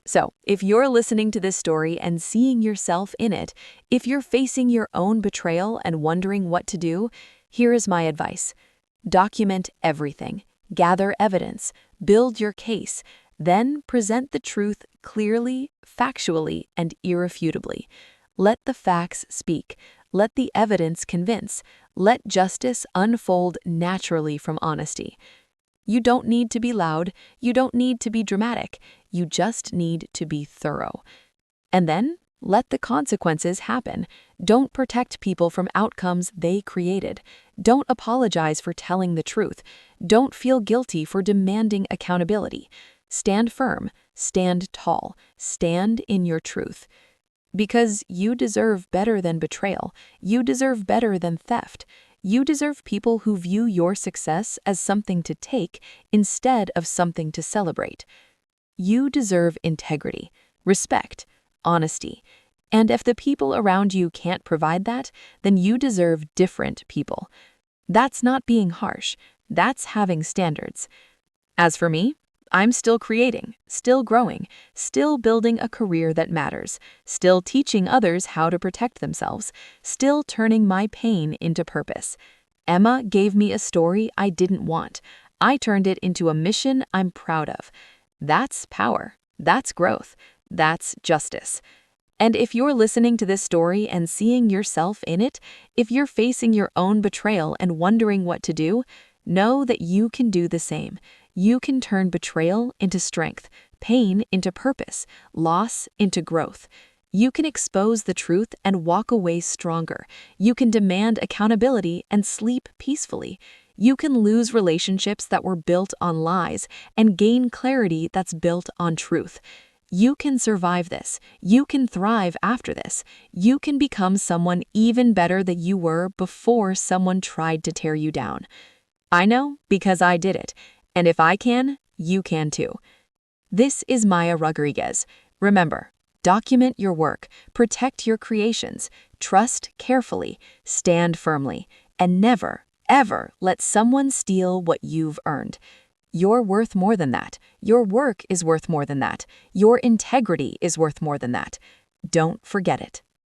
So, if you're listening to this story and seeing yourself in it, if you're facing your own betrayal and wondering what to do, here is my advice. Document everything. Gather evidence. Build your case. Then present the truth clearly, factually, and irrefutably. Let the facts speak. Let the evidence convince. Let justice unfold naturally from honesty. You don't need to be loud. You don't need to be dramatic. You just need to be thorough. And then, let the consequences happen. Don't protect people from outcomes they created. Don't apologize for telling the truth. Don't feel guilty for demanding accountability. Stand firm, stand tall, stand in your truth. Because you deserve better than betrayal. You deserve better than theft. You deserve people who view your success as something to take instead of something to celebrate. You deserve integrity, respect, honesty. And if the people around you can't provide that, then you deserve different people. That's not being harsh. That's having standards. As for me, I'm still creating, still growing, still building a career that matters, still teaching others how to protect themselves, still turning my pain into purpose. Emma gave me a story I didn't want. I turned it into a mission I'm proud of. That's power. That's growth. That's justice. And if you're listening to this story and seeing yourself in it, if you're facing your own betrayal and wondering what to do, know that you can do the same. You can turn betrayal into strength, pain into purpose, loss into growth. You can expose the truth and walk away stronger. You can demand accountability and sleep peacefully. You can lose relationships that were built on lies and gain clarity that's built on truth. You can survive this. You can thrive after this. You can become someone even better than you were before someone tried to tear you down. I know because I did it. And if I can, you can too. This is Maya Rodriguez. Remember, document your work, protect your creations, trust carefully, stand firmly, and never, ever let someone steal what you've earned. You're worth more than that. Your work is worth more than that. Your integrity is worth more than that. Don't forget it.